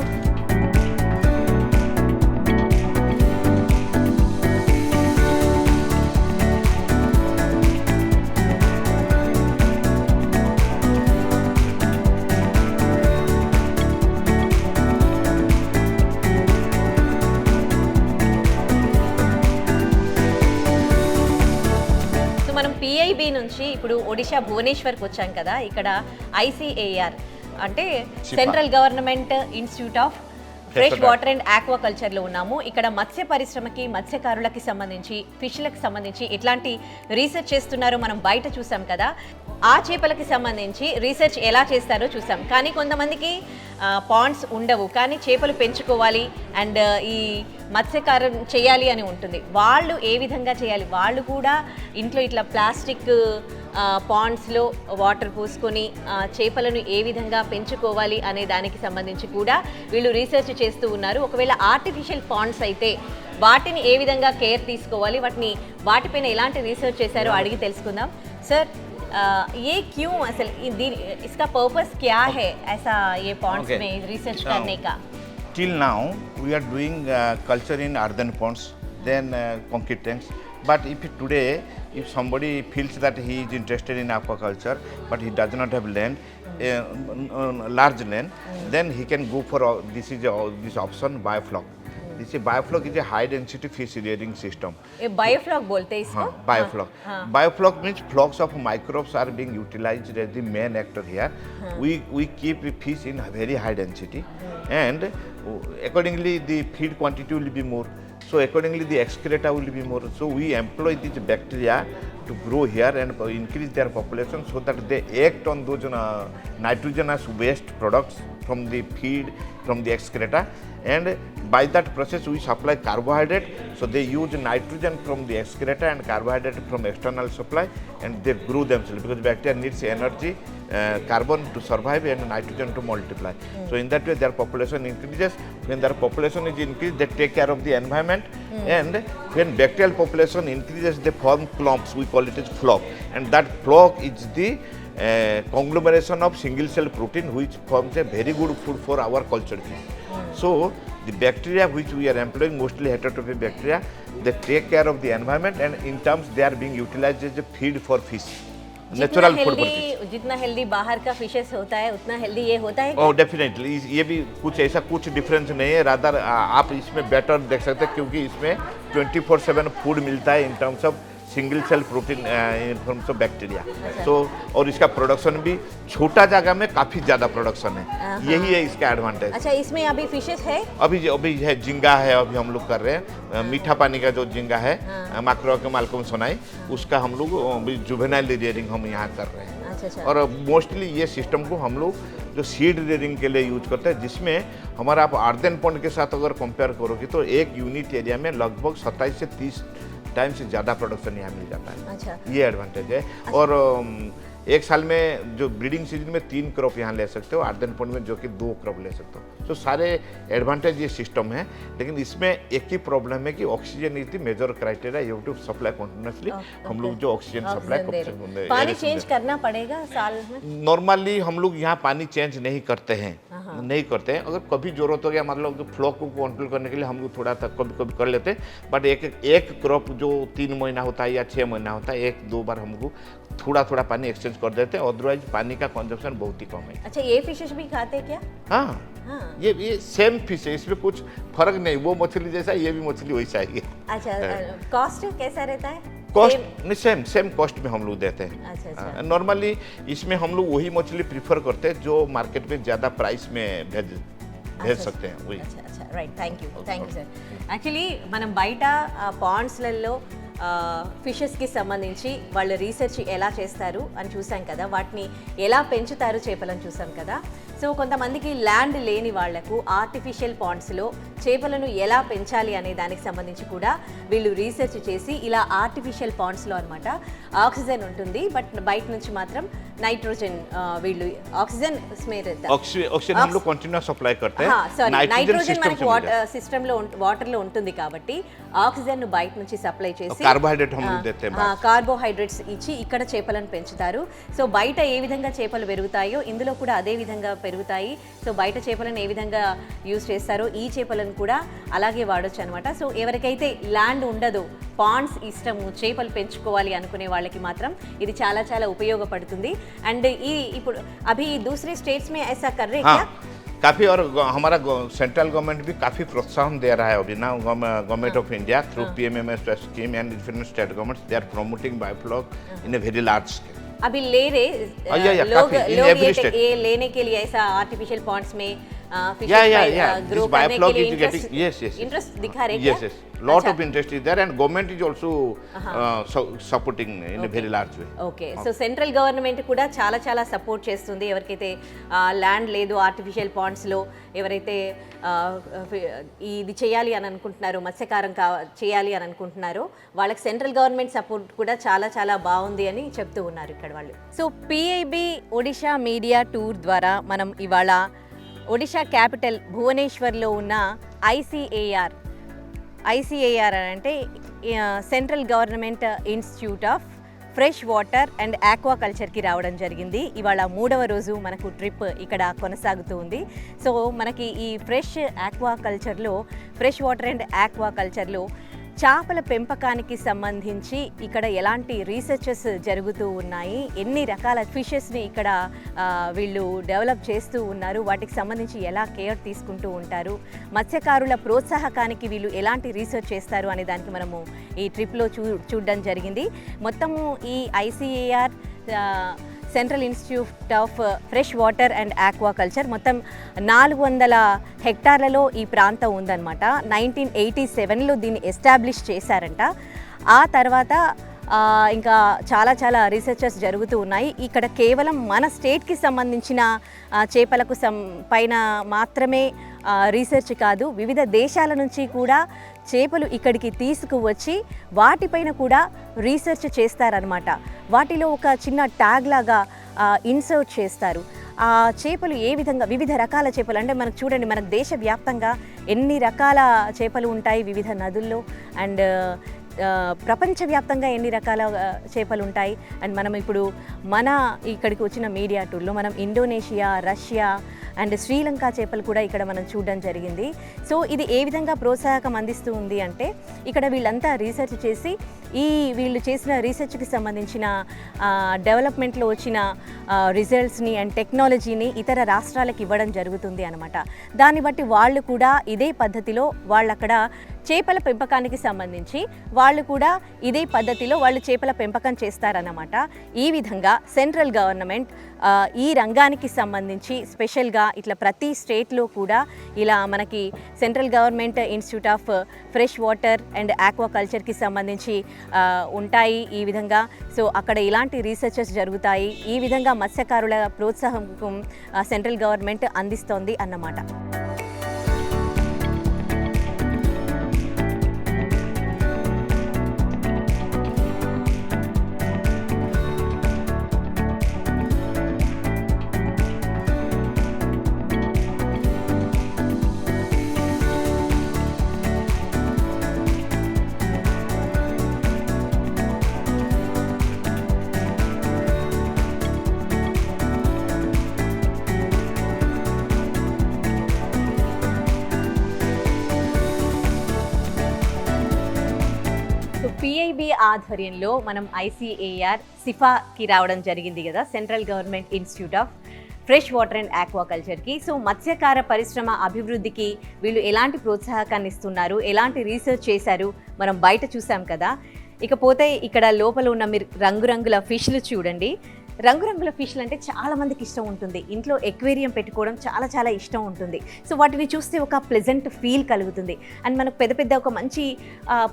పిఐబి నుంచి ఇప్పుడు ఒడిషా భువనేశ్వర్కి వచ్చాం కదా. ఇక్కడ ఐసిఏఆర్ అంటే central government institute of fresh water and ఆక్వాకల్చర్లో ఉన్నాము. ఇక్కడ మత్స్య పరిశ్రమకి, మత్స్యకారులకి సంబంధించి, ఫిష్లకు సంబంధించి ఎట్లాంటి రీసెర్చ్ చేస్తున్నారో మనం బయట చూసాం కదా. ఆ చేపలకి సంబంధించి రీసెర్చ్ ఎలా చేస్తారో చూసాం. కానీ కొంతమందికి పాండ్స్ ఉండవు, కానీ చేపలు పెంచుకోవాలి అండ్ ఈ మత్స్యకారం చేయాలి అని ఉంటుంది. వాళ్ళు ఏ విధంగా చేయాలి? వాళ్ళు కూడా ఇంట్లో ఇట్లా ప్లాస్టిక్ పాండ్స్లో వాటర్ పోసుకొని చేపలను ఏ విధంగా పెంచుకోవాలి అనే దానికి సంబంధించి కూడా వీళ్ళు రీసెర్చ్ చేస్తూ ఉన్నారు. ఒకవేళ ఆర్టిఫిషియల్ పాండ్స్ అయితే వాటిని ఏ విధంగా కేర్ తీసుకోవాలి, వాటిపైన ఎలాంటి రీసెర్చ్ చేశారో అడిగి తెలుసుకుందాం. సార్ ये क्यों असल इसका पर्पस क्या है ऐसा ये पॉन्ड्स में रिसर्च करने का? Till now we are doing culture in earthen ponds, then concrete tanks. But if somebody feels that he is interested in aquaculture but he does not have land, large land, then he can go for this option biofloc. This biofloc is a high density fish rearing system. ये biofloc बोलते हैं इसको? Biofloc. Biofloc means flocks of microbes are being utilized as the main actor here. We keep fish in very high density, and accordingly the feed quantity will be more. So accordingly the excreta will be more. So we employ these bacteria to grow here and increase their population so that they act on those nitrogenous waste products from the feed, from the excreta, and by that process we supply carbohydrate. So they use nitrogen from the excreta and carbohydrate from external supply, and they grow themselves because bacteria needs energy, carbon to survive and nitrogen to multiply. So in that way their population increases. When their population is increased, they take care of the environment, and when bacterial population increases they form clumps. We call it as flock, and that flock is the conglomeration of single cell protein which forms a very good food for our cultured fish. So the bacteria which we are employing, mostly heterotrophic bacteria, they take care of the environment, and in terms they are being utilized as a feed for fish. Natural food for fish. जितना healthy बाहर का fishes होता है उतना healthy ये होता है? Oh, definitely. ये भी कुछ डिफरेंस नहीं है. रादर आप इसमें बेटर देख सकते हैं क्योंकि इसमें 24/7 फूड मिलता है in terms of single cell protein in terms of bacteria. So और इसका प्रोडक्शन भी छोटा जगह में काफ़ी ज़्यादा प्रोडक्शन है. यही है इसका एडवांटेज. अच्छा, इसमें अभी फिशेस है? अभी है झींगा है, अभी हम लोग कर रहे हैं. मीठा पानी का जो झींगा है, मैक्रोकेम माल्कोम सोनाई, उसका हम लोग जुवेनाइल रियरिंग हम यहाँ कर रहे हैं. अच्छा. और मोस्टली ये सिस्टम को हम लोग जो सीड रेयरिंग के लिए यूज करते हैं, जिसमें हमारा आप आर्दन पॉन्ड के साथ अगर कंपेयर करोगे तो एक यूनिट एरिया में लगभग 27 से 30 टाइम से ज़्यादा प्रोडक्शन यहाँ मिल जाता है. अच्छा. ये एडवांटेज है. और एक साल में जो ब्रीडिंग सीजन में 3 क्रॉप यहाँ ले सकते हो, आर्दन पॉन्ड में जो कि 2 क्रॉप ले सकते हो. तो सारे एडवांटेज ये सिस्टम है, लेकिन इसमें एक ही प्रॉब्लम है कि oxygen is the major criteria. You have to supply continuously. हम लोग जो ऑक्सीजन सप्लाई पानी चेंज करना पड़ेगा साल में? नॉर्मली हम लोग यहाँ पानी चेंज नहीं करते हैं. नहीं करते हैं। अगर कभी जरूरत हो गया मतलब फ्लो को कंट्रोल करने के लिए हम लोग थोड़ा सा कभी कभी कर लेते हैं, बट एक क्रॉप जो 3 महीना होता है या 6 महीना होता है, 1-2 बार हमको थोड़ा थोड़ा पानी एक्सचेंज कर देते हैं, अदरवाइज पानी का कंजप्शन बहुत ही कम है। अच्छा, ये फिशेस भी खाते क्या? हाँ, ये सेम फिश है, इसमें कुछ फर्क नहीं, वो मछली जैसा ये भी मछली वैसा ही है। अच्छा, कॉस्ट कैसा रहता है? कॉस्ट नहीं, सेम कॉस्ट में हम लोग देते हैं। अच्छा। नॉर्मली इसमें हम लोग वही मछली प्रीफर करते हैं जो मार्केट में ज़्यादा प्राइस में भेज सकते हैं वही। अच्छा, right, thank you sir. Actually మనం బయట పాండ్స్లలో ఫిషెస్కి సంబంధించి వాళ్ళ రీసెర్చ్ ఎలా చేస్తారు అని చూసాం కదా, వాటిని ఎలా పెంచుతారు చేపలను చూసాం కదా. సో కొంతమందికి ల్యాండ్ లేని వాళ్లకు ఆర్టిఫిషియల్ పాండ్స్లో చేపలను ఎలా పెంచాలి అనే దానికి సంబంధించి కూడా వీళ్ళు రీసెర్చ్ చేసి ఇలా ఆర్టిఫిషియల్ పాండ్స్లో అనమాట ఆక్సిజన్ ఉంటుంది, బట్ బయట నుంచి మాత్రం నైట్రోజన్ వీళ్ళు ఆక్సిజన్ స్మెల్ ऑक्सीजन हम लोग कंटिन्यूअस सप्लाई करते हैं। సారీ, నైట్రోజన్ మనకి సిస్టంలో వాటర్లో ఉంటుంది కాబట్టి ఆక్సిజన్ ను బయట నుంచి సప్లై చేసి కార్బోహైడ్రేట్ हम लोग देते हैं। కార్బోహైడ్రేట్స్ ఇచ్చి ఇక్కడ చేపలను పెంచుతారు. సో బయట ఏ విధంగా చేపలు పెరుగుతాయో ఇందులో కూడా అదే విధంగా పెరుగుతాయి. సో బయట చేపలను ఏ విధంగా యూజ్ చేస్తారో ఈ చేపలను కూడా అలాగే వాడొచ్చు అనమాట. సో ఎవరికైతే ల్యాండ్ ఉండదో, పాండ్స్ ఇష్టము, చేపలు పెంచుకోవాలి అనుకునే వాళ్ళకి మాత్రం ఇది చాలా చాలా ఉపయోగపడుతుంది. అండ్ ఈ ఇప్పుడు అభి दूसरे स्टेट्स में ऐसा कर रहे क्या? काफ़ी, और हमारा सेंट्रल गवर्नमेंट भी काफ़ी प्रोत्साहन दे रहा है अभी ना। Government of India through PMMS scheme and different state governments they are promoting biofloc in a very large scale. अभी ले रहे लोग ये लेने के लिए ऐसा आर्टिफिशियल पॉन्ड्स में ग्रो करने के लिए इंटरेस्ट दिखा रहे हैं। Yes. Lot of interest is there and government is also supporting in a very large way. Okay, so central government కూడా చాలా చాలా సపోర్ట్ చేస్తుంది. ఎవరికైతే ల్యాండ్ లేదు, ఆర్టిఫిషియల్ పాండ్స్లో ఎవరైతే ఇది చేయాలి అని అనుకుంటున్నారో, మత్స్యకారం చేయాలి అని అనుకుంటున్నారో వాళ్ళకి సెంట్రల్ గవర్నమెంట్ సపోర్ట్ కూడా చాలా చాలా బాగుంది అని చెప్తూ ఉన్నారు ఇక్కడ వాళ్ళు. So PIB Odisha media tour ద్వారా మనం ఇవాళ ఒడిషా క్యాపిటల్ భువనేశ్వర్లో ఉన్న ICAR అంటే central government institute of fresh water and ఆక్వాకల్చర్కి రావడం జరిగింది. ఇవాళ 3వ రోజు మనకు ట్రిప్ ఇక్కడ కొనసాగుతూ ఉంది. సో మనకి ఈ ఫ్రెష్ వాటర్ అండ్ ఆక్వాకల్చర్లో చేపల పెంపకానికి సంబంధించి ఇక్కడ ఎలాంటి రీసెర్చెస్ జరుగుతూ ఉన్నాయి, ఎన్ని రకాల ఫిషెస్ని ఇక్కడ వీళ్ళు డెవలప్ చేస్తూ ఉన్నారు, వాటికి సంబంధించి ఎలా కేర్ తీసుకుంటూ ఉంటారు, మత్స్యకారుల ప్రోత్సాహకానికి వీళ్ళు ఎలాంటి రీసెర్చ్ చేస్తారు అనే దానికి మనము ఈ ట్రిప్లో చూడడం జరిగింది. మొత్తము ఈ ICAR central institute of fresh water and aquaculture మొత్తం 400 హెక్టార్లలో ఈ ప్రాంతం ఉందన్నమాట. 1987లో దీన్ని ఎస్టాబ్లిష్ చేశారంట. ఆ తర్వాత ఇంకా చాలా చాలా రీసెర్చెస్ జరుగుతూ ఉన్నాయి. ఇక్కడ కేవలం మన స్టేట్కి సంబంధించిన చేపలకు పైన మాత్రమే రీసెర్చ్ కాదు, వివిధ దేశాల నుంచి కూడా చేపలు ఇక్కడికి తీసుకువచ్చి వాటిపైన కూడా రీసెర్చ్ చేస్తారనమాట. వాటిలో ఒక చిన్న ట్యాగ్ లాగా ఇన్సర్ట్ చేస్తారు. ఆ చేపలు ఏ విధంగా, వివిధ రకాల చేపలు అంటే మనకు చూడండి, మన దేశవ్యాప్తంగా ఎన్ని రకాల చేపలు ఉంటాయి వివిధ నదుల్లో, అండ్ ప్రపంచవ్యాప్తంగా ఎన్ని రకాల చేపలు ఉంటాయి. అండ్ మనం ఇప్పుడు ఇక్కడికి వచ్చిన మీడియా టూర్లో మనం ఇండోనేషియా, రష్యా అండ్ శ్రీలంక చేపలు కూడా ఇక్కడ మనం చూడడం జరిగింది. సో ఇది ఏ విధంగా ప్రోత్సాహకం అందిస్తూ ఉంది అంటే ఇక్కడ వీళ్ళంతా రీసెర్చ్ చేసి వీళ్ళు చేసిన రీసెర్చ్కి సంబంధించిన డెవలప్మెంట్లో వచ్చిన రిజల్ట్స్ని అండ్ టెక్నాలజీని ఇతర రాష్ట్రాలకు ఇవ్వడం జరుగుతుంది అనమాట. దాన్ని బట్టి వాళ్ళు కూడా ఇదే పద్ధతిలో వాళ్ళక్కడ చేపల పెంపకానికి సంబంధించి వాళ్ళు కూడా ఇదే పద్ధతిలో వాళ్ళు చేపల పెంపకం చేస్తారన్నమాట. ఈ విధంగా సెంట్రల్ గవర్నమెంట్ ఈ రంగానికి సంబంధించి స్పెషల్గా ఇట్లా ప్రతి స్టేట్లో కూడా ఇలా మనకి central government institute of fresh water and ఆక్వాకల్చర్కి సంబంధించి ఉంటాయి ఈ విధంగా. సో అక్కడ ఇలాంటి రీసెర్చెస్ జరుగుతాయి. ఈ విధంగా మత్స్యకారుల ప్రోత్సాహం సెంట్రల్ గవర్నమెంట్ అందిస్తోంది అన్నమాట. ఐబీ ఆధ్వర్యంలో మనం ICAR సిఫాకి రావడం జరిగింది కదా, central government institute of fresh water and ఆక్వాకల్చర్కి. సో మత్స్యకార పరిశ్రమ అభివృద్ధికి వీళ్ళు ఎలాంటి ప్రోత్సాహకాన్ని ఇస్తున్నారు, ఎలాంటి రీసెర్చ్ చేశారు మనం బయట చూసాం కదా. ఇకపోతే ఇక్కడ లోపల ఉన్న మీరు రంగురంగుల ఫిష్లు చూడండి. రంగురంగుల ఫిష్లు అంటే చాలా మందికి ఇష్టం ఉంటుంది, ఇంట్లో ఎక్వేరియం పెట్టుకోవడం చాలా చాలా ఇష్టం ఉంటుంది. సో వాటిని చూస్తే ఒక ప్లెజెంట్ ఫీల్ కలుగుతుంది. అండ్ మనకు పెద్ద పెద్ద ఒక మంచి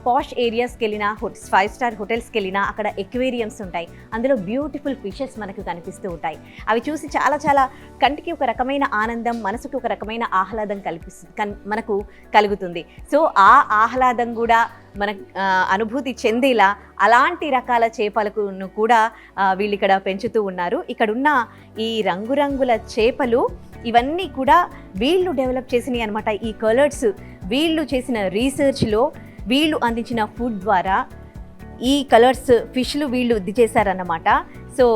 పాష్ ఏరియాస్కి వెళ్ళినా, 5 స్టార్ హోటల్స్కి వెళ్ళినా అక్కడ ఎక్వేరియమ్స్ ఉంటాయి, అందులో బ్యూటిఫుల్ ఫిషెస్ మనకు కనిపిస్తూ ఉంటాయి. అవి చూసి చాలా చాలా కంటికి ఒక రకమైన ఆనందం, మనసుకి ఒక రకమైన ఆహ్లాదం మనకు కలుగుతుంది. సో ఆ ఆహ్లాదం కూడా మన అనుభూతి చెందేలా అలాంటి రకాల చేపలను కూడా వీళ్ళు ఇక్కడ పెంచుతూ ఉన్నారు. ఇక్కడున్న ఈ రంగురంగుల చేపలు ఇవన్నీ కూడా వీళ్ళు డెవలప్ చేసినవి అనమాట. ఈ కలర్స్ వీళ్ళు చేసిన రీసెర్చ్లో వీళ్ళు అందించిన ఫుడ్ ద్వారా ఈ కలర్స్ ఫిష్లు వీళ్ళు ఇది చేశారన్నమాట. సో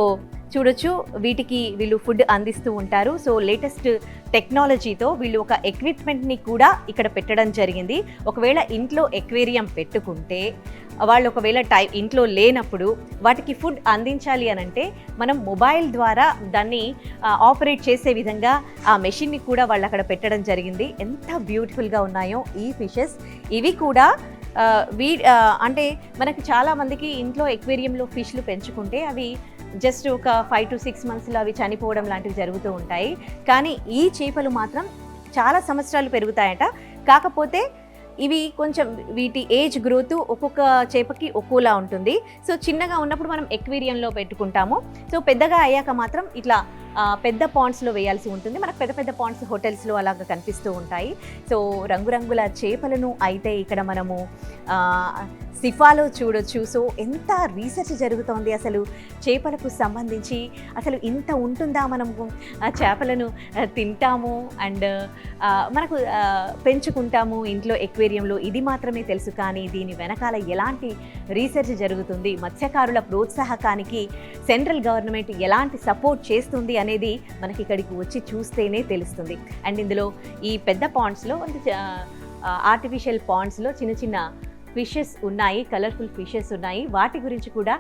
చూడొచ్చు, వీటికి వీళ్ళు ఫుడ్ అందిస్తూ ఉంటారు. సో లేటెస్ట్ టెక్నాలజీతో వీళ్ళు ఒక ఎక్విప్మెంట్ని కూడా ఇక్కడ పెట్టడం జరిగింది. ఒకవేళ ఇంట్లో ఎక్వేరియం పెట్టుకుంటే వాళ్ళు ఒకవేళ ఇంట్లో లేనప్పుడు వాటికి ఫుడ్ అందించాలి అని అంటే మనం మొబైల్ ద్వారా దాన్ని ఆపరేట్ చేసే విధంగా ఆ మెషిన్ని కూడా వాళ్ళు అక్కడ పెట్టడం జరిగింది. ఎంత బ్యూటిఫుల్గా ఉన్నాయో ఈ ఫిషెస్. ఇవి కూడా అంటే మనకి చాలామందికి ఇంట్లో ఎక్వేరియంలో ఫిష్లు పెంచుకుంటే అవి జస్ట్ ఒక 5 to 6 monthsలో అవి చనిపోవడం లాంటివి జరుగుతూ ఉంటాయి. కానీ ఈ చేపలు మాత్రం చాలా సంవత్సరాలు పెరుగుతాయట. కాకపోతే ఇవి కొంచెం వీటి ఏజ్ గ్రోత్ ఒక్కొక్క చేపకి ఒక్కోలా ఉంటుంది. సో చిన్నగా ఉన్నప్పుడు మనం ఎక్వేరియంలో పెట్టుకుంటాము. సో పెద్దగా అయ్యాక మాత్రం ఇట్లా పెద్ద పాండ్స్లో వేయాల్సి ఉంటుంది. మనకు పెద్ద పెద్ద పాండ్స్ హోటల్స్లో అలాగా కనిపిస్తూ ఉంటాయి. సో రంగురంగుల చేపలను అయితే ఇక్కడ మనము సిఫాలో చూడొచ్చు. సో ఎంత రీసెర్చ్ జరుగుతోంది అసలు చేపలకు సంబంధించి. అసలు ఇంత ఉంటుందా, మనము చేపలను తింటాము అండ్ మనకు పెంచుకుంటాము ఇంట్లో ఎక్వేరియంలో, ఇది మాత్రమే తెలుసు. కానీ దీని వెనకాల ఎలాంటి రీసెర్చ్ జరుగుతుంది, మత్స్యకారుల ప్రోత్సాహకానికి సెంట్రల్ గవర్నమెంట్ ఎలాంటి సపోర్ట్ చేస్తుంది అనేది మనకి ఇక్కడికి వచ్చి చూస్తేనే తెలుస్తుంది. అండ్ ఇందులో ఈ పెద్ద పాండ్స్లో ఆర్టిఫిషియల్ పాండ్స్లో చిన్న చిన్న ఫిషెస్ ఉన్నాయి, కలర్ఫుల్ ఫిషెస్ ఉన్నాయి. వాటి గురించి కూడా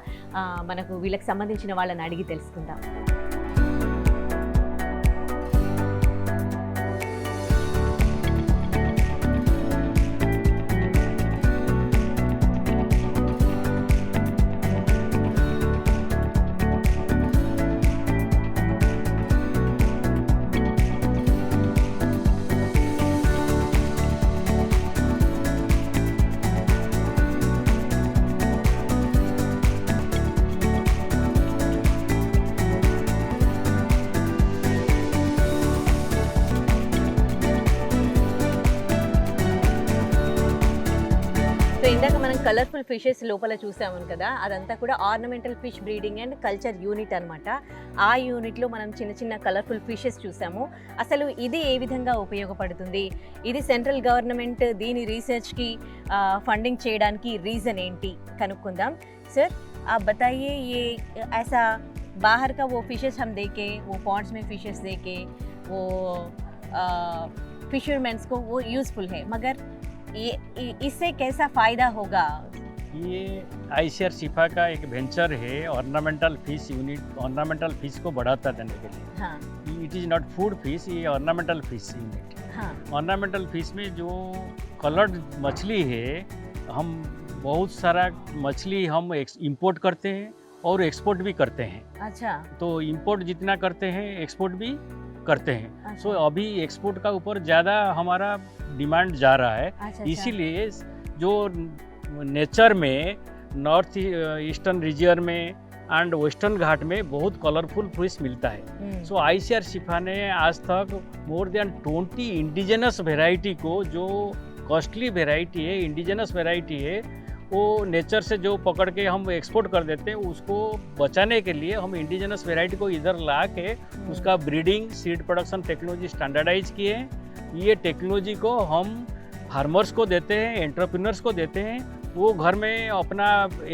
మనకు వీళ్ళకి సంబంధించిన వాళ్ళని అడిగి తెలుసుకుందాం. ఇందాక మనం కలర్ఫుల్ ఫిషెస్ లోపల చూసాము కదా, అదంతా కూడా ornamental fish breeding and culture unit అనమాట. ఆ యూనిట్లో మనం చిన్న చిన్న కలర్ఫుల్ ఫిషెస్ చూసాము. అసలు ఇది ఏ విధంగా ఉపయోగపడుతుంది, ఇది సెంట్రల్ గవర్నమెంట్ దీని రీసెర్చ్కి ఫండింగ్ చేయడానికి రీజన్ ఏంటి కనుక్కుందాం. सर आप बताइए, ये ऐसा बाहर का वो फिशेस हम देखे, वो पॉन्ड्स में फिशेस देखे, वो फिशरमैन्स को वो यूज़फुल है, मगर ये इससे कैसा फ़ायदा होगा? ये ICAR सिफा का एक वेंचर है ornamental fish unit, ornamental fish को बढ़ाता देने के लिए. हाँ. It is not food fish, ये ऑर्नामेंटल फिश यूनिट. हाँ. ऑर्नामेंटल फिश में जो कलर्ड मछली है, हम बहुत सारा मछली हम इंपोर्ट करते हैं और एक्सपोर्ट भी करते हैं. अच्छा. तो इंपोर्ट जितना करते हैं एक्सपोर्ट भी करते हैं. अच्छा. सो अभी एक्सपोर्ट का ऊपर ज़्यादा हमारा डिमांड जा रहा है. अच्छा. इसीलिए जो नेचर में नॉर्थ ईस्टर्न रीजन में एंड वेस्टर्न घाट में बहुत कलरफुल फिश मिलता है. सो ICAR सिफा ने आज तक मोर देन 20 इंडिजिनस वेराइटी को, जो कॉस्टली वेराइटी है, इंडिजिनस वेराइटी है, वो नेचर से जो पकड़ के हम एक्सपोर्ट कर देते हैं, उसको बचाने के लिए हम इंडिजिनस वेराइटी को इधर ला के उसका breeding seed production technology standardise किए हैं. ये टेक्नोलॉजी को हम फार्मर्स को देते हैं, एंटरप्रेन्योर्स को देते हैं. वो घर में अपना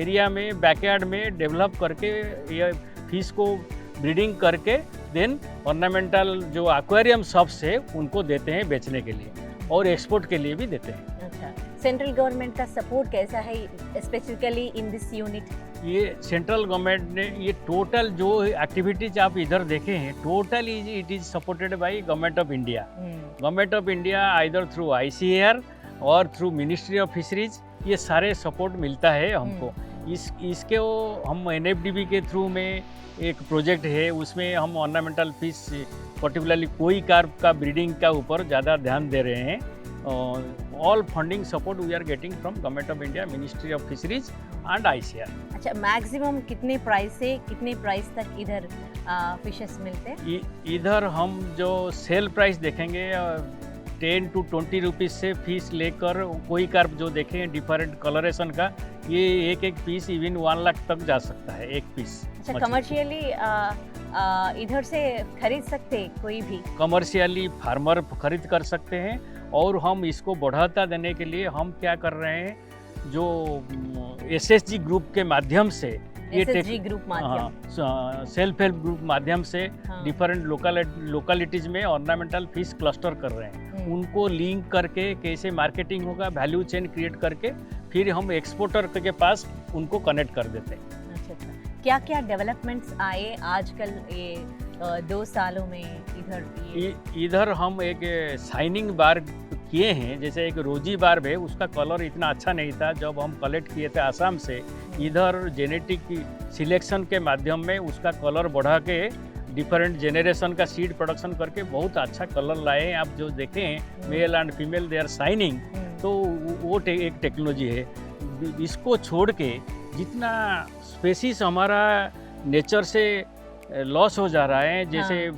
एरिया में बैकयार्ड में डेवलप करके ये फिश को ब्रीडिंग करके देन ऑर्नामेंटल जो एक्वेरियम शॉप्स है उनको देते हैं बेचने के लिए और एक्सपोर्ट के लिए भी देते हैं. अच्छा. सेंट्रल गवर्नमेंट का सपोर्ट कैसा है स्पेसिफिकली इन दिस यूनिट? ये सेंट्रल गवर्नमेंट ने ये टोटल जो एक्टिविटीज आप इधर देखे हैं, total it is supported by government of India. Government of India either through ICAR और थ्रू मिनिस्ट्री ऑफ फिशरीज, ये सारे सपोर्ट मिलता है हमको. इसके हम NFDB के थ्रू में एक प्रोजेक्ट है, उसमें हम ऑर्नामेंटल फिश पर्टिकुलरली कोई कार्प का ब्रीडिंग का ऊपर ज़्यादा ध्यान दे रहे हैं. All funding support we are getting from government of India, ministry of fisheries and ICAR. अच्छा, मैक्सिमम कितने प्राइस से कितने प्राइस तक इधर फिशेस मिलते हैं? इधर हम जो सेल प्राइस देखेंगे 10 to 20 रुपीज़ से फीस लेकर कोई कार्प जो देखें डिफरेंट कलरेशन का, ये एक पीस इवन 1 लाख तक जा सकता है एक पीस. अच्छा, कमर्शियली इधर से खरीद सकते हैं कोई भी? कमर्शियली फार्मर खरीद कर सकते हैं, और हम इसको बढ़ाता देने के लिए हम क्या कर रहे हैं, जो SSG ग्रुप के माध्यम से SSG ग्रुप माध्यम, सेल्फ हेल्प ग्रुप माध्यम से हाँ. डिफरेंट लोकेलिटीज में ऑर्नामेंटल फिश क्लस्टर कर रहे हैं. उनको लिंक करके कैसे मार्केटिंग होगा, वैल्यू चेन क्रिएट करके फिर हम एक्सपोर्टर के पास उनको कनेक्ट कर देते हैं. अच्छा, क्या क्या डेवलपमेंट्स आए आजकल ये 2 सालों में इधर? इधर हम एक शाइनिंग बार किए हैं, जैसे एक रोजी बार है, उसका कलर इतना अच्छा नहीं था जब हम कलेक्ट किए थे आसाम से. इधर जेनेटिक सिलेक्शन के माध्यम में उसका कलर बढ़ा के डिफरेंट जेनरेशन का सीड प्रोडक्शन करके बहुत अच्छा कलर लाए हैं. आप जो देखें हैं male and female they are shining, तो वो एक टेक्नोलॉजी है. इसको छोड़ के जितना स्पेसीज हमारा नेचर से लॉस हो जा रहा है, जैसे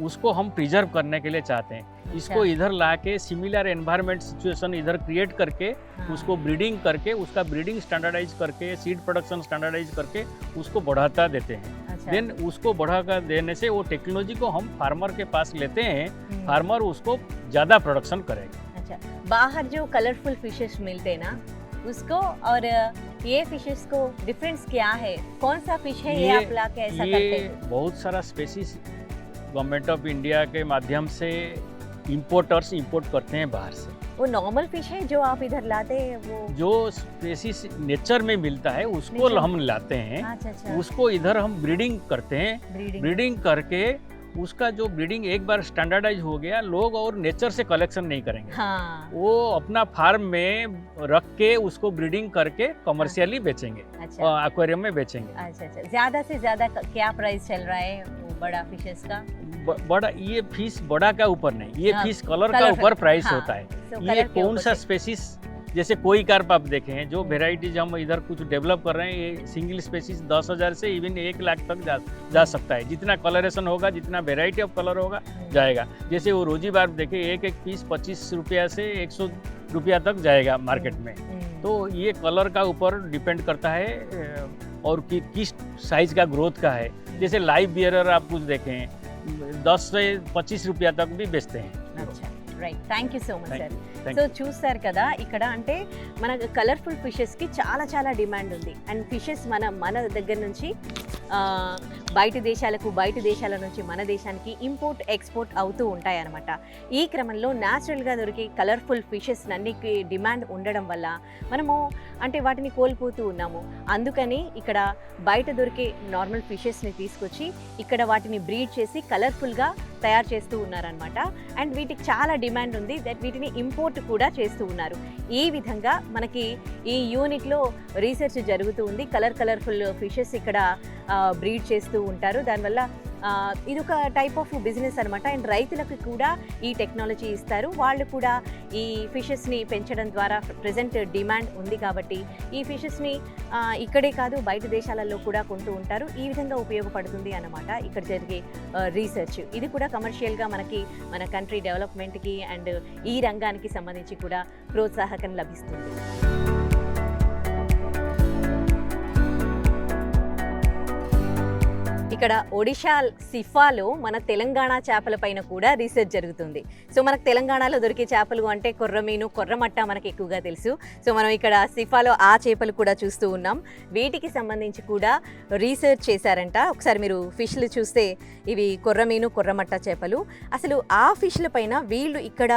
उसको हम प्रिजर्व करने के लिए चाहते हैं. इसको इधर ला के सिमिलर एनवायरनमेंट सिचुएशन इधर क्रिएट करके उसको ब्रीडिंग करके, उसका ब्रीडिंग स्टैंडर्डाइज करके, सीड प्रोडक्शन स्टैंडर्डाइज करके उसको बढ़ाता देते हैं. देन उसको बढ़ा कर देने से वो टेक्नोलॉजी को हम फार्मर के पास लेते हैं, फार्मर उसको ज़्यादा प्रोडक्शन करेगा. अच्छा, बाहर जो कलरफुल फिशेस मिलते हैं ना, उसको और ये फिशेस को डिफरेंस क्या है? कौन सा फिश है ये आप ला के ऐसा करते हैं? बहुत सारा स्पेसीज गवर्नमेंट ऑफ इंडिया के माध्यम से इंपोर्टर्स इंपोर्ट करते हैं बाहर से. वो नॉर्मल फिश है जो आप इधर लाते हैं? वो जो स्पेसीज नेचर में मिलता है उसको हम लाते हैं. अच्छा. उसको इधर हम ब्रीडिंग करते हैं. ब्रीडिंग करके उसका जो ब्रीडिंग एक बार स्टैंडर्डाइज हो गया, लोग और नेचर से कलेक्शन नहीं करेंगे. हाँ. वो अपना फार्म में रख के उसको ब्रीडिंग करके कमर्शियली बेचेंगे. अच्छा. एक्वेरियम में बेचेंगे. अच्छा. ज्यादा से ज्यादा क्या प्राइस चल रहा है वो बड़ा फिशेस का? बड़ा, ये फिश बड़ा का ऊपर नहीं, ये फिश कलर का ऊपर प्राइस होता है. ये कौन सा स्पेसीज, जैसे कोई कार्प आप देखे हैं, जो वेराइटीज हम इधर कुछ डेवलप कर रहे हैं, ये सिंगल स्पेसीज 10,000 से इवन 1 लाख तक जा सकता है. जितना कलरेशन होगा, जितना वेराइटी ऑफ कलर होगा जाएगा. जैसे वो रोजी बार देखे, एक पीस 25 रुपया से 100 रुपया तक जाएगा मार्केट में. तो ये कलर का ऊपर डिपेंड करता है और किस साइज का ग्रोथ का है. जैसे लाइव बियरर आप कुछ देखें 10 से 25 रुपया तक भी बेचते हैं. अच्छा, right, thank you so much sir. Thank so చూస్తారు కదా ఇక్కడ, అంటే మన కలర్ఫుల్ ఫిషెస్కి చాలా డిమాండ్ ఉంది. అండ్ ఫిషెస్ మన దగ్గర నుంచి బయట దేశాల నుంచి మన దేశానికి ఇంపోర్ట్ ఎక్స్పోర్ట్ అవుతూ ఉంటాయి అన్నమాట. ఈ క్రమంలో న్యాచురల్గా దొరికే కలర్ఫుల్ ఫిషెస్ అన్నికి డిమాండ్ ఉండడం వల్ల మనము అంటే వాటిని కోల్పోతూ ఉన్నాము. అందుకని ఇక్కడ బయట దొరికే నార్మల్ ఫిషెస్ని తీసుకొచ్చి ఇక్కడ వాటిని బ్రీడ్ చేసి కలర్ఫుల్గా తయారు చేస్తూ ఉన్నారనమాట. అండ్ వీటికి చాలా డిమాండ్ ఉంది, దట్ వీటిని ఇంపోర్ట్ కూడా చేస్తూ ఉన్నారు. ఈ విధంగా మనకి ఈ యూనిట్లో రీసెర్చ్ జరుగుతూ ఉంది. కలర్ఫుల్ ఫిషెస్ ఇక్కడ బ్రీడ్ చేస్తూ ఉంటారు. దానివల్ల ఇదొక టైప్ ఆఫ్ బిజినెస్ అనమాట. అండ్ రైతులకు కూడా ఈ టెక్నాలజీ ఇస్తారు. వాళ్ళు కూడా ఈ ఫిషెస్ని పెంచడం ద్వారా ప్రజెంట్ డిమాండ్ ఉంది కాబట్టి ఈ ఫిషెస్ని ఇక్కడే కాదు బయట దేశాలలో కూడా కొంటూ ఉంటారు. ఈ విధంగా ఉపయోగపడుతుంది అన్నమాట ఇక్కడ జరిగే రీసెర్చ్. ఇది కూడా కమర్షియల్గా మనకి మన కంట్రీ డెవలప్మెంట్కి అండ్ ఈ రంగానికి సంబంధించి కూడా ప్రోత్సాహకం లభిస్తుంది. ఇక్కడ ఒడిషా సిఫాలో మన తెలంగాణ చేపలపైన కూడా రీసెర్చ్ జరుగుతుంది. సో మనకు తెలంగాణలో దొరికే చేపలు అంటే కొర్రమీను, కొర్రమట్ట మనకి ఎక్కువగా తెలుసు. సో మనం ఇక్కడ సిఫాలో ఆ చేపలు కూడా చూస్తూ ఉన్నాం. వీటికి సంబంధించి కూడా రీసెర్చ్ చేశారంట. ఒకసారి మీరు ఫిష్లు చూస్తే ఇవి కొర్రమీను, కొర్రమట్ట చేపలు. అసలు ఆ ఫిష్ల పైన వీళ్ళు ఇక్కడ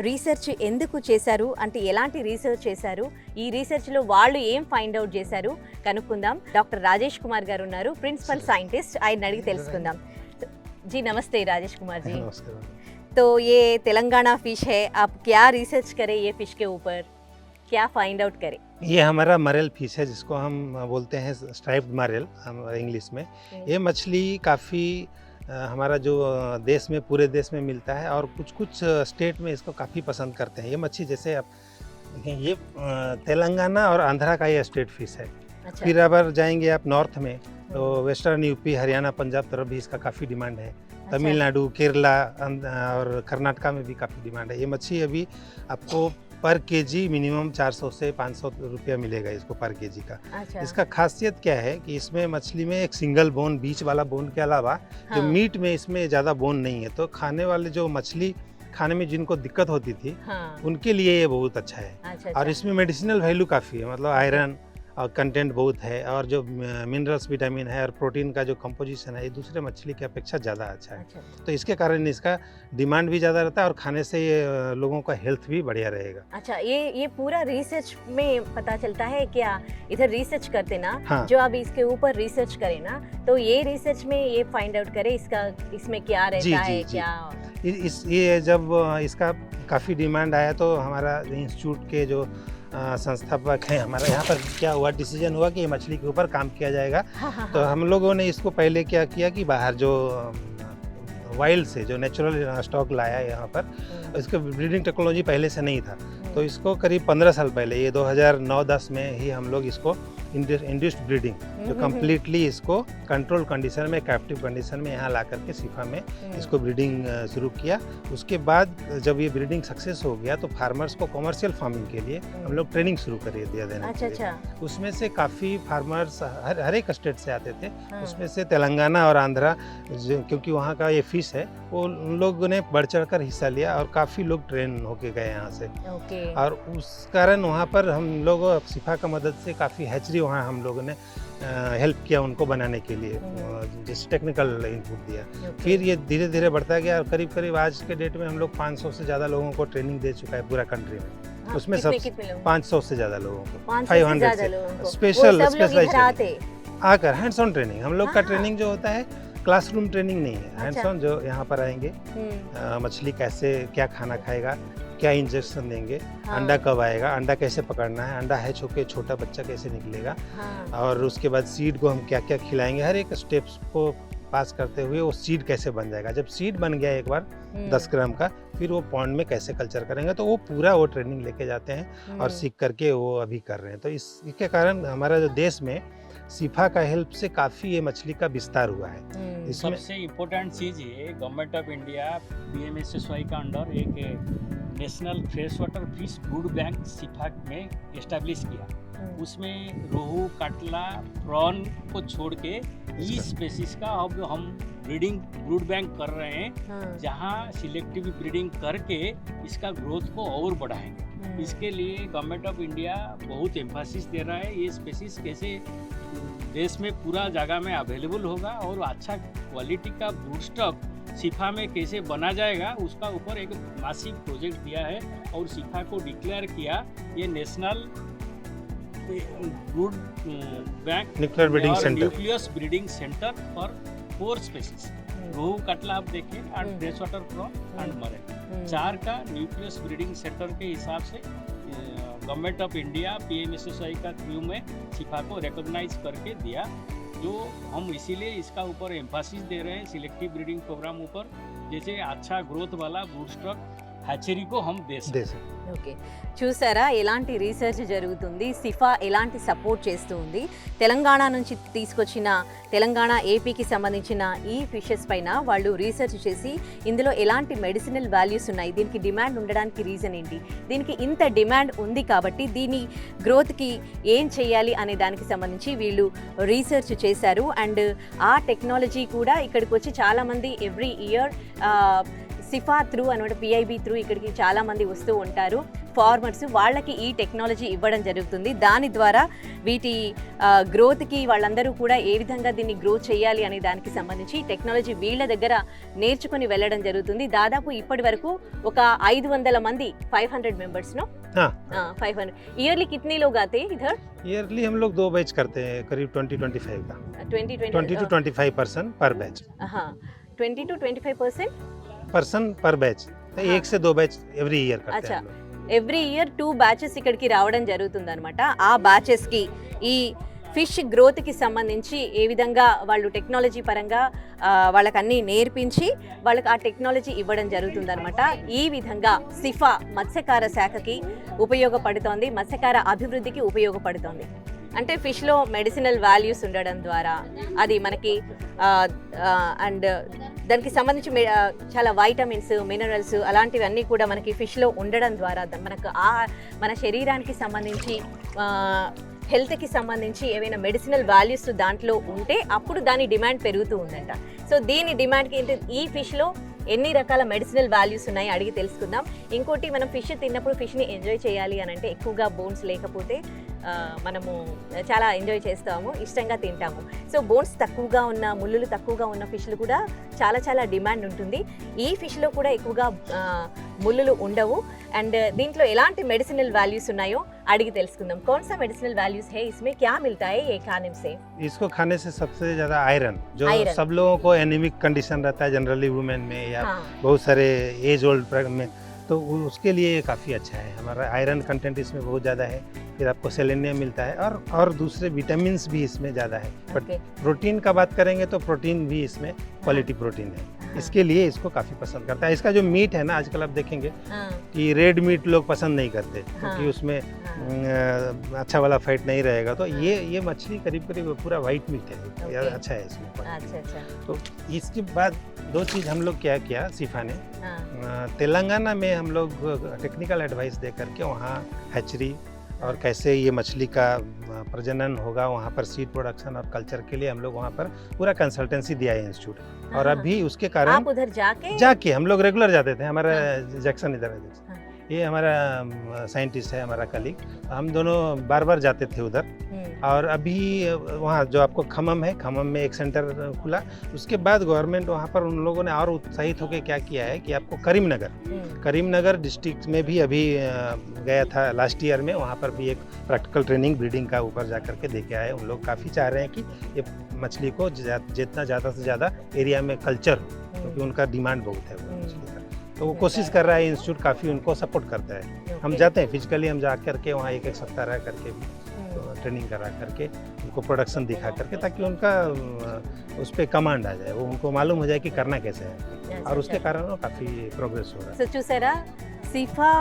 రీసెర్చ్ ఎందుకు చేశారు అంటే ఎలాంటి రీసెర్చ్ చేశారు, ఈ రీసెర్చ్లో వాళ్ళు ఏం ఫైండ్ అవుట్ చేశారు కనుక్కుందాం. డాక్టర్ రాజేష్ కుమార్ గారు ఉన్నారు, ప్రిన్సిపల్ साइंटिस्ट ఆయన అడిగి తెలుసుకుందాం. जी नमस्ते राजेश कुमार जी. तो ये तेलंगाना फिश है, आप क्या रिसर्च करें ये फिश के ऊपर, क्या फाइंड आउट करें? ये हमारा मरेल फिश है जिसको हम बोलते हैं स्ट्राइप्ड मरेल इंग्लिश में. ये मछली काफ़ी हमारा जो देश में पूरे देश में मिलता है और कुछ कुछ स्टेट में इसको काफ़ी पसंद करते हैं. ये मच्छी जैसे आप देखें ये तेलंगाना और आंध्रा का ये स्टेट फिश है. अच्छा. फिर अगर जाएंगे आप नॉर्थ में तो वेस्टर्न यूपी, हरियाणा, पंजाब तरफ भी इसका काफ़ी डिमांड है. तमिलनाडु, केरला और कर्नाटका में भी काफ़ी डिमांड है. ये मच्छी अभी आपको पर केजी मिनिमम 400 से 500 रुपया मिलेगा इसको पर केजी का. अच्छा. इसका खासियत क्या है कि इसमें मछली में एक सिंगल बोन, बीच वाला बोन के अलावा जो हाँ. मीट में इसमें ज़्यादा बोन नहीं है. तो खाने वाले जो मछली खाने में जिनको दिक्कत होती थी हाँ. उनके लिए ये बहुत अच्छा है. अच्छा, और अच्छा. इसमें मेडिसिनल वैल्यू काफ़ी है, मतलब आयरन और कंटेंट बहुत है और जो मिनरल्स, विटामिन है और प्रोटीन का जो कंपोजिशन है ये दूसरे मछली की अपेक्षा ज़्यादा अच्छा है. अच्छा. तो इसके कारण इसका डिमांड भी ज़्यादा रहता है और खाने से ये लोगों का हेल्थ भी बढ़िया रहेगा. अच्छा, ये पूरा रिसर्च में पता चलता है क्या? इधर रिसर्च करते ना, हाँ. जो आप इसके ऊपर रिसर्च करें ना, तो ये रिसर्च में ये फाइंड आउट करें इसका, इसमें क्या रहता है, जी. क्या ये जब इसका काफ़ी डिमांड आया तो हमारा इंस्टीट्यूट के जो संस्थापक हैं हमारा, यहाँ पर क्या हुआ, डिसीजन हुआ कि ये मछली के ऊपर काम किया जाएगा. हाँ, हाँ, तो हाँ. हम लोगों ने इसको पहले क्या किया कि बाहर जो वाइल्ड से जो नेचुरल स्टॉक लाया यहाँ पर, इसका ब्रीडिंग टेक्नोलॉजी पहले से नहीं था. तो इसको करीब 15 साल पहले, ये 2009-10 में ही हम लोग इसको इंड्यूस्ड ब्रीडिंग जो कम्प्लीटली इसको कंट्रोल कंडीशन में, कैप्टिव कंडीशन में यहाँ ला करके सिफा में इसको ब्रीडिंग शुरू किया. उसके बाद जब ये ब्रीडिंग सक्सेस हो गया तो फार्मर्स को कमर्शियल फार्मिंग के लिए हम लोग ट्रेनिंग शुरू कर दिया देना. अच्छा, अच्छा. उसमें से काफ़ी फार्मर्स हर एक स्टेट से आते थे. हाँ. उसमें से तेलंगाना और आंध्रा, क्योंकि वहाँ का ये फिश है, वो उन लोगों ने बढ़ चढ़ कर हिस्सा लिया और काफ़ी लोग ट्रेन होके गए यहाँ से. ओके. और उस कारण वहाँ पर हम लोग सिफा का मदद से काफ़ी हैचरी वहाँ हम लोगों ने हेल्प किया उनको बनाने के लिए, जैसे टेक्निकल इनपुट दिया. फिर ये धीरे धीरे बढ़ता गया और करीब करीब आज के डेट में हम लोग 500 से ज़्यादा लोगों को ट्रेनिंग दे चुका है पूरा कंट्री में. हाँ, उसमें कितने सब लोग? 500 से ज़्यादा लोगों को, 500 से 500 ज़्यादा से लोगों को. स्पेशल वो सब लोग इधर आते? आकर हैंड्स ऑन ट्रेनिंग. हम लोग का हाँ. ट्रेनिंग जो होता है क्लासरूम ट्रेनिंग नहीं है, हैंड्स अच्छा. ऑन जो यहाँ पर आएंगे, मछली कैसे क्या खाना खाएगा, क्या इंजेक्शन देंगे, हाँ. अंडा कब आएगा, अंडा कैसे पकड़ना है, अंडा हैच होकर छोटा बच्चा कैसे निकलेगा, हाँ. और उसके बाद सीड को हम क्या क्या खिलाएंगे, हर एक स्टेप्स को पास करते हुए वो सीड कैसे बन जाएगा. जब सीड बन गया एक बार 10 ग्राम का, फिर वो पॉन्ड में कैसे कल्चर करेंगे. तो वो पूरा वो ट्रेनिंग लेके जाते हैं और सीख करके वो अभी कर रहे हैं. तो इसके कारण हमारा जो देश में सिफा का हेल्प से काफ़ी ये मछली का विस्तार हुआ है. इसमें सबसे इम्पोर्टेंट चीज़ ये गवर्नमेंट ऑफ इंडिया BMSSY का अंडर एक national fresh water fish brood bank CIFA में इस्टेब्लिश किया. उसमें रोहू, कटला, प्रॉन को छोड़ के इस स्पेसीज का अब हम ब्रूड बैंक कर रहे हैं, जहां सिलेक्टिव ब्रीडिंग करके इसका ग्रोथ को और बढ़ाएंगे. इसके लिए गवर्नमेंट ऑफ इंडिया बहुत एम्फासिस दे रहा है. ये स्पेसीज कैसे देश में पूरा जगह में अवेलेबल होगा और अच्छा क्वालिटी का ब्रूड स्टॉक सिफा में कैसे बना जाएगा, उसका ऊपर एक मासिव प्रोजेक्ट दिया है और सिफा को डिक्लेयर किया ये national brood bank nuclear breeding centre, nucleus breeding centre for 4 species. Rohu, catla आप देखें and fresh water prawn and murrel, 4 का न्यूक्लियस ब्रीडिंग सेंटर के हिसाब से गवर्नमेंट ऑफ इंडिया BMSSY का थ्रू में सिफा को रिकॉग्नाइज करके दिया. जो हम इसीलिए इसका ऊपर एम्फासिस दे रहे हैं सिलेक्टिव ब्रीडिंग प्रोग्राम ऊपर, जैसे अच्छा ग्रोथ वाला ब्रूड स्टॉक हैचरी को हम दे सकते दे सकते हैं। ఓకే, చూసారా ఎలాంటి రీసెర్చ్ జరుగుతుంది, సిఫా ఎలాంటి సపోర్ట్ చేస్తూ ఉంది. తెలంగాణ నుంచి తీసుకొచ్చిన తెలంగాణ ఏపీకి సంబంధించిన ఈ ఫిషెస్ పైన వాళ్ళు రీసెర్చ్ చేసి ఇందులో ఎలాంటి మెడిసినల్ వాల్యూస్ ఉన్నాయి, దీనికి డిమాండ్ ఉండడానికి రీజన్ ఏంటి, దీనికి ఇంత డిమాండ్ ఉంది కాబట్టి దీని గ్రోత్కి ఏం చేయాలి అనే దానికి సంబంధించి వీళ్ళు రీసెర్చ్ చేశారు. అండ్ ఆ టెక్నాలజీ కూడా ఇక్కడికి వచ్చి చాలామంది ఎవ్రీ ఇయర్ సిఫా త్రూ అనమాట పిఐబి త్రూ ఇక్కడికి చాలామంది వస్తూ ఉంటారు ఫార్మర్స్, వాళ్ళకి ఈ టెక్నాలజీ ఇవ్వడం జరుగుతుంది. దాని ద్వారా వీటి గ్రోత్కి వాళ్ళందరూ కూడా ఏ విధంగా దీన్ని గ్రో చేయాలి అనే దానికి సంబంధించి టెక్నాలజీ వీళ్ళ దగ్గర నేర్చుకుని వెళ్ళడం జరుగుతుంది. దాదాపు ఇప్పటి వరకు ఒక 500 మంది 500 मेंबर्स नो हाँ 500 ईयरली कितने लोग आते हैं इधर? ईयरली हम लोग 2 बैच करते हैं, करीब 20-25 का 20 to 25% पर बैच, हाँ 20 to 25% पर्सन पर बैच, हाँ। 1 से 2 बैच एवरी ईयर करते अच्छा। हैं हम लोग। ఎవ్రీ ఇయర్ 2 బ్యాచెస్ ఇక్కడికి రావడం జరుగుతుందన్నమాట. ఆ బ్యాచెస్కి ఈ ఫిష్ గ్రోత్కి సంబంధించి ఏ విధంగా వాళ్ళు టెక్నాలజీ పరంగా వాళ్ళకి అన్నీ నేర్పించి వాళ్ళకి ఆ టెక్నాలజీ ఇవ్వడం జరుగుతుందన్నమాట. ఈ విధంగా సిఫా మత్స్యకార శాఖకి ఉపయోగపడుతోంది, మత్స్యకార అభివృద్ధికి ఉపయోగపడుతోంది. అంటే ఫిష్లో మెడిసినల్ వాల్యూస్ ఉండడం ద్వారా అది మనకి అండ్ దానికి సంబంధించి చాలా వైటమిన్స్, మినరల్స్ అలాంటివన్నీ కూడా మనకి ఫిష్లో ఉండడం ద్వారా మనకు మన శరీరానికి సంబంధించి హెల్త్కి సంబంధించి ఏవైనా మెడిసినల్ వాల్యూస్ దాంట్లో ఉంటే అప్పుడు దాని డిమాండ్ పెరుగుతూ ఉందంట. సో దీని డిమాండ్కి ఏంటి, ఈ ఫిష్లో ఎన్ని రకాల మెడిసినల్ వాల్యూస్ ఉన్నాయి అడిగి తెలుసుకుందాం. ఇంకోటి, మనం ఫిష్ తిన్నప్పుడు ఫిష్ని ఎంజాయ్ చేయాలి అని అంటే ఎక్కువగా బోన్స్ లేకపోతే మనము చాలా ఎంజాయ్ చేస్తాము, ఇష్టంగా తింటాము. సో బోన్స్ తక్కువగా ఉన్న, ముళ్ళులు తక్కువగా ఉన్న ఫిష్లు కూడా చాలా చాలా డిమాండ్ ఉంటుంది. ఈ ఫిష్లో కూడా ఎక్కువగా ముళ్ళులు ఉండవు. అండ్ దీంట్లో ఎలాంటి మెడిసినల్ వాల్యూస్ ఉన్నాయో అడిగి తెలుసుకుందాం. कौन सा मेडिसिनल वैल्यूज है इसमें, क्या मिलता है ये खाने से? इसको खाने से सबसे ज़्यादा आयरन, जो आयरन। सब लोगों को एनीमिक कंडीशन रहता है जनरली वुमेन में या हाँ। बहुत सारे एज ओल्ड में, तो उसके लिए काफ़ी अच्छा है. हमारा आयरन कंटेंट इसमें बहुत ज़्यादा है. फिर आपको सेलेनियम मिलता है और दूसरे विटामिन्स भी इसमें ज़्यादा है. But Okay. प्रोटीन का बात करेंगे तो प्रोटीन भी इसमें क्वालिटी प्रोटीन है. इसके लिए इसको काफ़ी पसंद करता है. इसका जो मीट है ना, आजकल आप देखेंगे हाँ, कि रेड मीट लोग पसंद नहीं करते क्योंकि हाँ। उसमें हाँ। अच्छा वाला फैट नहीं रहेगा. तो ये मछली करीब करीब पूरा वाइट मीट है. ये Okay. अच्छा है इसमें. अच्छा अच्छा, तो इसके बाद 2 चीज़ हम लोग क्या किया सिफा ने, हाँ तेलंगाना में हम लोग टेक्निकल एडवाइस दे करके वहाँ हैचरी और कैसे ये मछली का प्रजनन होगा, वहाँ पर सीड प्रोडक्शन और कल्चर के लिए हम लोग वहाँ पर पूरा कंसल्टेंसी दिया है इंस्टीट्यूट. और हाँ। अभी उसके आप कारण उधर जाके हम लोग रेगुलर जाते थे. हमारा जैक्सन इधर है. हाँ। ये हमारा साइंटिस्ट है, हमारा कलीग. हम दोनों बार बार जाते थे उधर. और अभी वहाँ जो आपको खम्मम है, खम्मम में एक सेंटर खुला. उसके बाद गवर्नमेंट वहाँ पर उन लोगों ने और उत्साहित होकर क्या किया है कि आपको करीमनगर डिस्ट्रिक्ट में भी अभी गया था लास्ट ईयर में. वहाँ पर भी एक प्रैक्टिकल ट्रेनिंग ब्रीडिंग का ऊपर जा करके देखे आए. उन लोग काफ़ी चाह रहे हैं कि ये मछली को जितना ज़्यादा से ज़्यादा एरिया में कल्चर हो, क्योंकि उनका डिमांड बहुत है मछली का. तो वो कोशिश कर रहा है इंस्टीट्यूट, काफ़ी उनको सपोर्ट करता है. हम जाते हैं फिजिकली, हम जा करके वहाँ एक सप्ताह रह करके भी ट्रेनिंग करा करके उनको प्रोडक्शन दिखा करके, ताकि उनका उस पर कमांड आ जाए, वो उनको मालूम हो जाए कि करना कैसे है. और उसके कारण वो काफ़ी प्रोग्रेस हो रहा है. సో చూసారా, సిఫా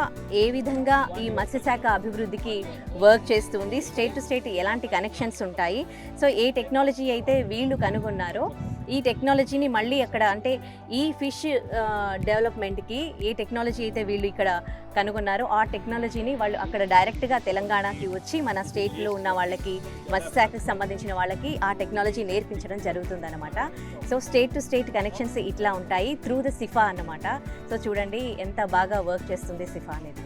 ఏ విధంగా ఈ మత్స్యశాఖ అభివృద్ధికి వర్క్ చేస్తుంది, స్టేట్ టు స్టేట్ ఎలాంటి కనెక్షన్స్ ఉంటాయి. సో ఏ టెక్నాలజీ అయితే వీళ్ళు కనుగొన్నారో ఈ టెక్నాలజీని మళ్ళీ అక్కడ, అంటే ఈ ఫిష్ డెవలప్మెంట్కి ఏ టెక్నాలజీ అయితే వీళ్ళు ఇక్కడ కనుగొన్నారో ఆ టెక్నాలజీని వాళ్ళు అక్కడ డైరెక్ట్గా తెలంగాణకి వచ్చి మన స్టేట్లో ఉన్న వాళ్ళకి, మత్స్యశాఖకు సంబంధించిన వాళ్ళకి ఆ టెక్నాలజీ నేర్పించడం జరుగుతుందన్నమాట. So state to state connections ఇట్లా ఉంటాయి త్రూ ద సిఫా అన్నమాట. సో చూడండి ఎంత బాగా వర్క్ చేస్తుంది సిఫా అనేది.